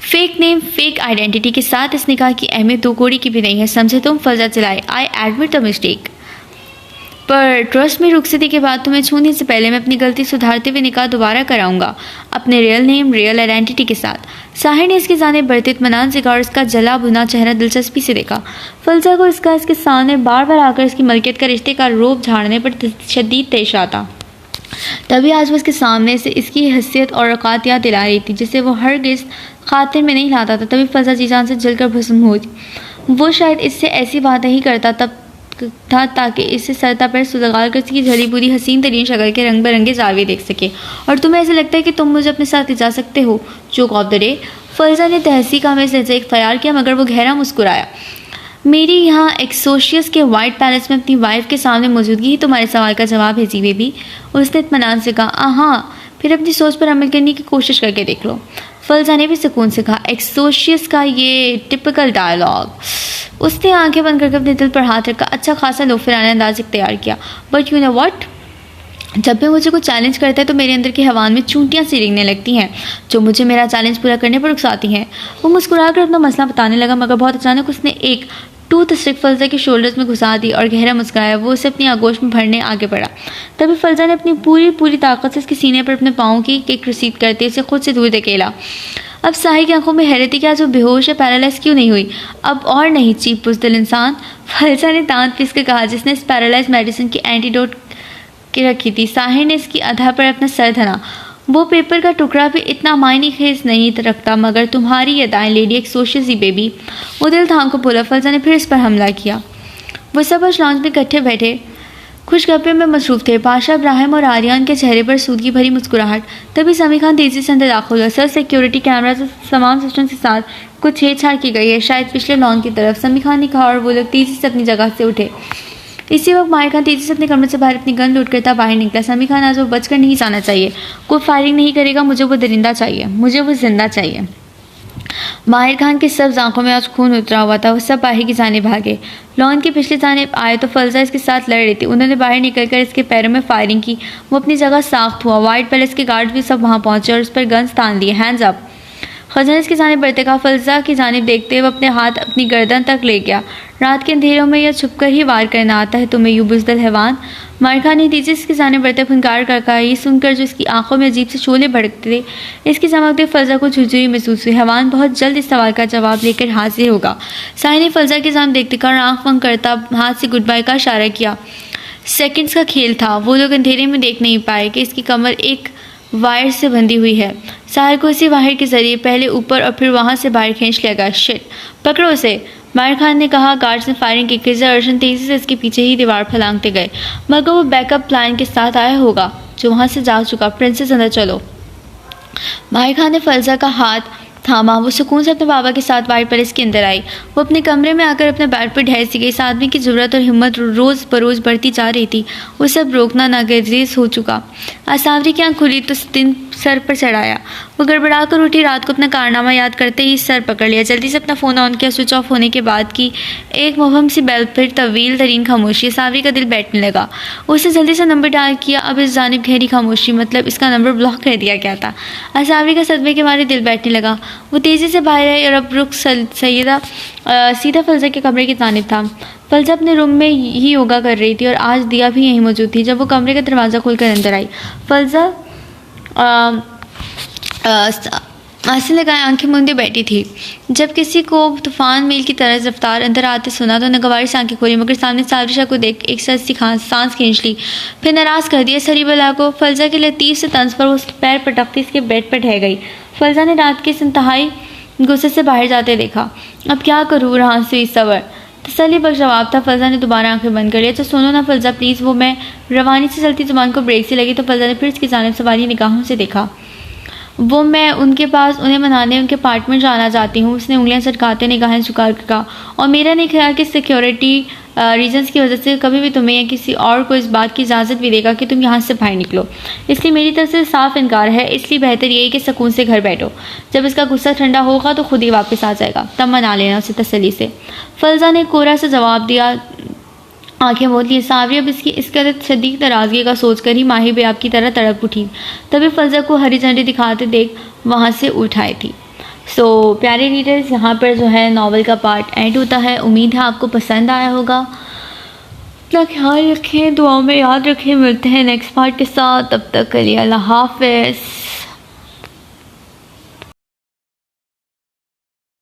फेक नेम फेक आइडेंटिटी के साथ इस निकाह की अहमियत दो कौड़ी की भी नहीं है, समझे तुम? फलजा चलाए। आई एडमिट द मिस्टेक, पर ट्रस्ट में रुखसती के बाद तुम्हें छूने से पहले मैं अपनी गलती सुधारते हुए निकाह दोबारा कराऊंगा अपने रियल नेम रियल आइडेंटिटी के साथ। साहिर ने इसकी जानिब बढ़ते इत्मीनान से और इसका जला भुना चेहरा दिलचस्पी से देखा। फलजा को इसके सामने बार बार आकर इसकी मलकियत का रिश्ते का रोब झाड़ने पर शदीद तेश आता। तभी आज वो इसके सामने से इसकी हैसियत और औकात याद दिला रही थी जिसे वो हरगिज़ खातिर में नहीं लाता था। तभी फलजा जी जान से जलकर भस्म हुई। वो शायद इससे ऐसी बातें ही करता था ताकि इससे सरता पर सुलगाल कर इसकी झड़ी बुरी हसीन तरीन शक्ल के रंग बिरंगे जाविये देख सके। और तुम्हें ऐसा लगता है कि तुम मुझे अपने साथ ले जा सकते हो? Joke of the day. फलजा ने तहसी का में से इख्तियार किया, मगर वो गहरा मुस्कुराया। मेरी यहाँ एक्सोशियस के वाइट पैलेस में अपनी वाइफ के सामने मौजूदगी ही तुम्हारे सवाल का जवाब है जी बेबी। उसने इत्मीनान से कहा। हाँ, फिर अपनी सोच पर अमल करने की कोशिश करके देख लो। फलजा ने भी सुकून से कहा। एक्सोशियस का ये टिपिकल डायलॉग। उसने आंखें बंद करके अपने दिल पर हाथ रखा, अच्छा खासा लोफिराना अंदाज इख्तियार किया। बट यू नो व्हाट, जब भी मुझे कुछ चैलेंज करता है तो मेरे अंदर के हवान में चूंटियाँ सी रेंगने लगती हैं जो मुझे मेरा चैलेंज पूरा करने पर उकसाती हैं। वो मुस्कुरा कर अपना मसला बताने लगा, मगर बहुत अचानक उसने एक टूथ स्टिक फलजा के शोल्डर्स में घुसा दी और गहरा मुस्कुराया। वो उसे अपनी आगोश में भरने आगे बढ़ा। तभी फलजा ने अपनी पूरी ताकत से इसके सीने पर अपने पाँव की किक रसीद करते उसे खुद से दूर धकेला। अब साहिर की आंखों में हैरत थी कि आज वो बेहोश या पैरालाइज क्यों नहीं हुई। अब और नहीं चीप बुज़दिल इंसान, फलजा ने दांत पीस कर कहा, जिसने इस पैरालाइज मेडिसिन की एंटीडोट के रखी थी। साहिर ने इसकी अधा पर अपना सर धना। वो पेपर का टुकड़ा भी इतना मायने खेज नहीं रखता, मगर तुम्हारी अदाएं लेडी एक्सोशियस जी बेबी। वो दिल थाम को बोला। फलजा ने फिर इस पर हमला किया। वो सब आज लॉन्च में इकट्ठे बैठे खुशगप्पे में मसरूफ थे। पाशा इब्राहिम और आर्यन के चेहरे पर सूदगी भरी मुस्कुराहट। तभी समी खान तेजी से अंदर दाखिल हुआ। सर सिक्योरिटी कैमरा से तमाम सिस्टम के साथ कुछ छेड़छाड़ की गई है, शायद पिछले लॉन की तरफ, समी खान ने कहा और वो लोग तेजी से अपनी जगह से उठे। इसी वक्त माहिर खान तेजी से अपने कमरे से बाहर अपनी गन लूट करता बाहर निकला। समी खान, आज वो बचकर नहीं जाना चाहिए। कोई फायरिंग नहीं करेगा, मुझे वो दरिंदा चाहिए, मुझे वो जिंदा चाहिए। माहिर खान की सब आंखों में आज खून उतरा हुआ था। वो सब बाहर की जाने भागे। लॉन की पिछली जानिब आए तो फलजा इसके साथ लड़ रही थी। उन्होंने बाहर निकलकर इसके पैरों में फायरिंग की। वो अपनी जगह साख्त हुआ। वाइट पैलेस के गार्ड भी सब वहाँ पहुंचे और उस पर गन्स तान दिए। Hands up. खजन इसकी जानिब बढ़ते कहा। फलजा की जानिब देखते हुए अपने हाथ अपनी गर्दन तक ले गया। रात के अंधेरों में यह छुपकर ही वार करना आता है तुम्हें, यू बुज़दिल हैवान। माहिर खान ने तेजी इसकी जानिब बढ़ते फनकार कर कहा। ये सुनकर जो इसकी आंखों में अजीब से शोले भड़कते थे, इसकी चमक देख फलजा को झुरझुरी महसूस हुई। हैवान बहुत जल्द इस सवाल का जवाब लेकर हाजिर होगा। साहिर ने फलजा की जानिब देखते कर आंख बंद करता हाथ से गुड बाय का इशारा किया। सेकंड्स का खेल था। वो लोग अंधेरे में देख नहीं पाए कि इसकी कमर एक वायर से बंधी हुई है। साहिर को इसी वायर के जरिए पहले ऊपर और फिर वहाँ से बाहर खींच लिया गया। शिट, पकड़ो उसे, माहिर खान ने कहा। गार्ड्स ने फायरिंग की। किज़र अर्शन तेजी से इसके पीछे ही दीवार फलांगते गए, मगर वो बैकअप प्लान के साथ आया होगा जो वहाँ से जा चुका। प्रिंसेस अंदर चलो। माहिर खान ने फलजा का हाथ थामा। वो सुकून से अपने बाबा के साथ वाइट पैलेस के अंदर आई। वो अपने कमरे में आकर अपने बेड पर ढह सी गई। इस आदमी की ज़रूरत और हिम्मत रोज़ बढ़ती जा रही थी। वो सब रोकना नागज़ीर हो चुका। आसावरी की आँख खुली तो दिन सर पर चढ़ाया। वो गड़बड़ा कर उठी। रात को अपना कारनामा याद करते ही सर पकड़ लिया। जल्दी से अपना फ़ोन ऑन किया। स्विच ऑफ होने के बाद की एक मुबहम सी बेल, फिर तवील तरीन खामोशी। सावी का दिल बैठने लगा। उसने जल्दी से नंबर डायल किया। अब इस जानिब गहरी खामोशी, मतलब इसका नंबर ब्लॉक कर दिया गया था। असावी का सदमे के मारे दिल बैठने लगा। वो तेज़ी से बाहर आई और अब रुख सैयदा सीधा फलजा के कमरे की जानिब था। फलजा अपने रूम में ही योगा कर रही थी और आज दिया भी यहीं मौजूद थी। जब वो कमरे का दरवाज़ा खोलकर अंदर आई, फलजा आंखें लगाए आंखें मूंदे बैठी थी। जब किसी को तूफान मील की तरह रफ्तार अंदर आते सुना तो नगवारी से आंखें खोली, मगर सामने सारिशा को देख एक सस्ती सांस खींच ली, फिर नाराज़ कर दिया सरी बला को। फलजा के लतीफ़ से तंज पर वो पैर पटकती इसके बेड पर ढह गई। फलजा ने रात के इंतहाई गुस्से से बाहर जाते देखा। अब क्या करूँ, रहा सुई सवर तसल्ली बख्श जवाब था। फलजा ने दोबारा आंखें बंद कर लिया। तो सुनो ना फलजा प्लीज़। वो मैं रवानी से चलती जुबान को ब्रेक से लगी तो फलजा ने फिर इसकी जानिब सवारी निगाहों से देखा। वो मैं उनके पास उन्हें मनाने उनके अपार्टमेंट जाना चाहती हूँ। उसने उंगलियां सटकाते निगाहें झुका कर कहा। और मेरा नहीं ख्याल कि सिक्योरिटी रीजंस की वजह से कभी भी तुम्हें या किसी और को इस बात की इजाज़त भी देगा कि तुम यहाँ से बाहर निकलो। इसलिए मेरी तरफ से साफ इनकार है। इसलिए बेहतर यही कि सुकून से घर बैठो। जब इसका गुस्सा ठंडा होगा तो खुद ही वापस आ जाएगा, तब मना लेना उसे तसल्ली से। फलजा ने कोरा से जवाब दिया, आंखें मोड़ ली। सावरी अब इसकी इस कदर शदीद नाराज़गी का सोचकर ही माही बेआब की तरह तड़प उठी। तभी फलजा को हरी झंडी दिखाते देख वहाँ से उठ आई थी। सो प्यारे रीडर्स, यहाँ पर जो है नावल का पार्ट एंड होता है। उम्मीद है आपको पसंद आया होगा। अपना ख्याल रखें, दुआओं में याद रखें। मिलते हैं नेक्स्ट पार्ट के साथ। तब तक के लिए अल्लाह हाफ़िज़।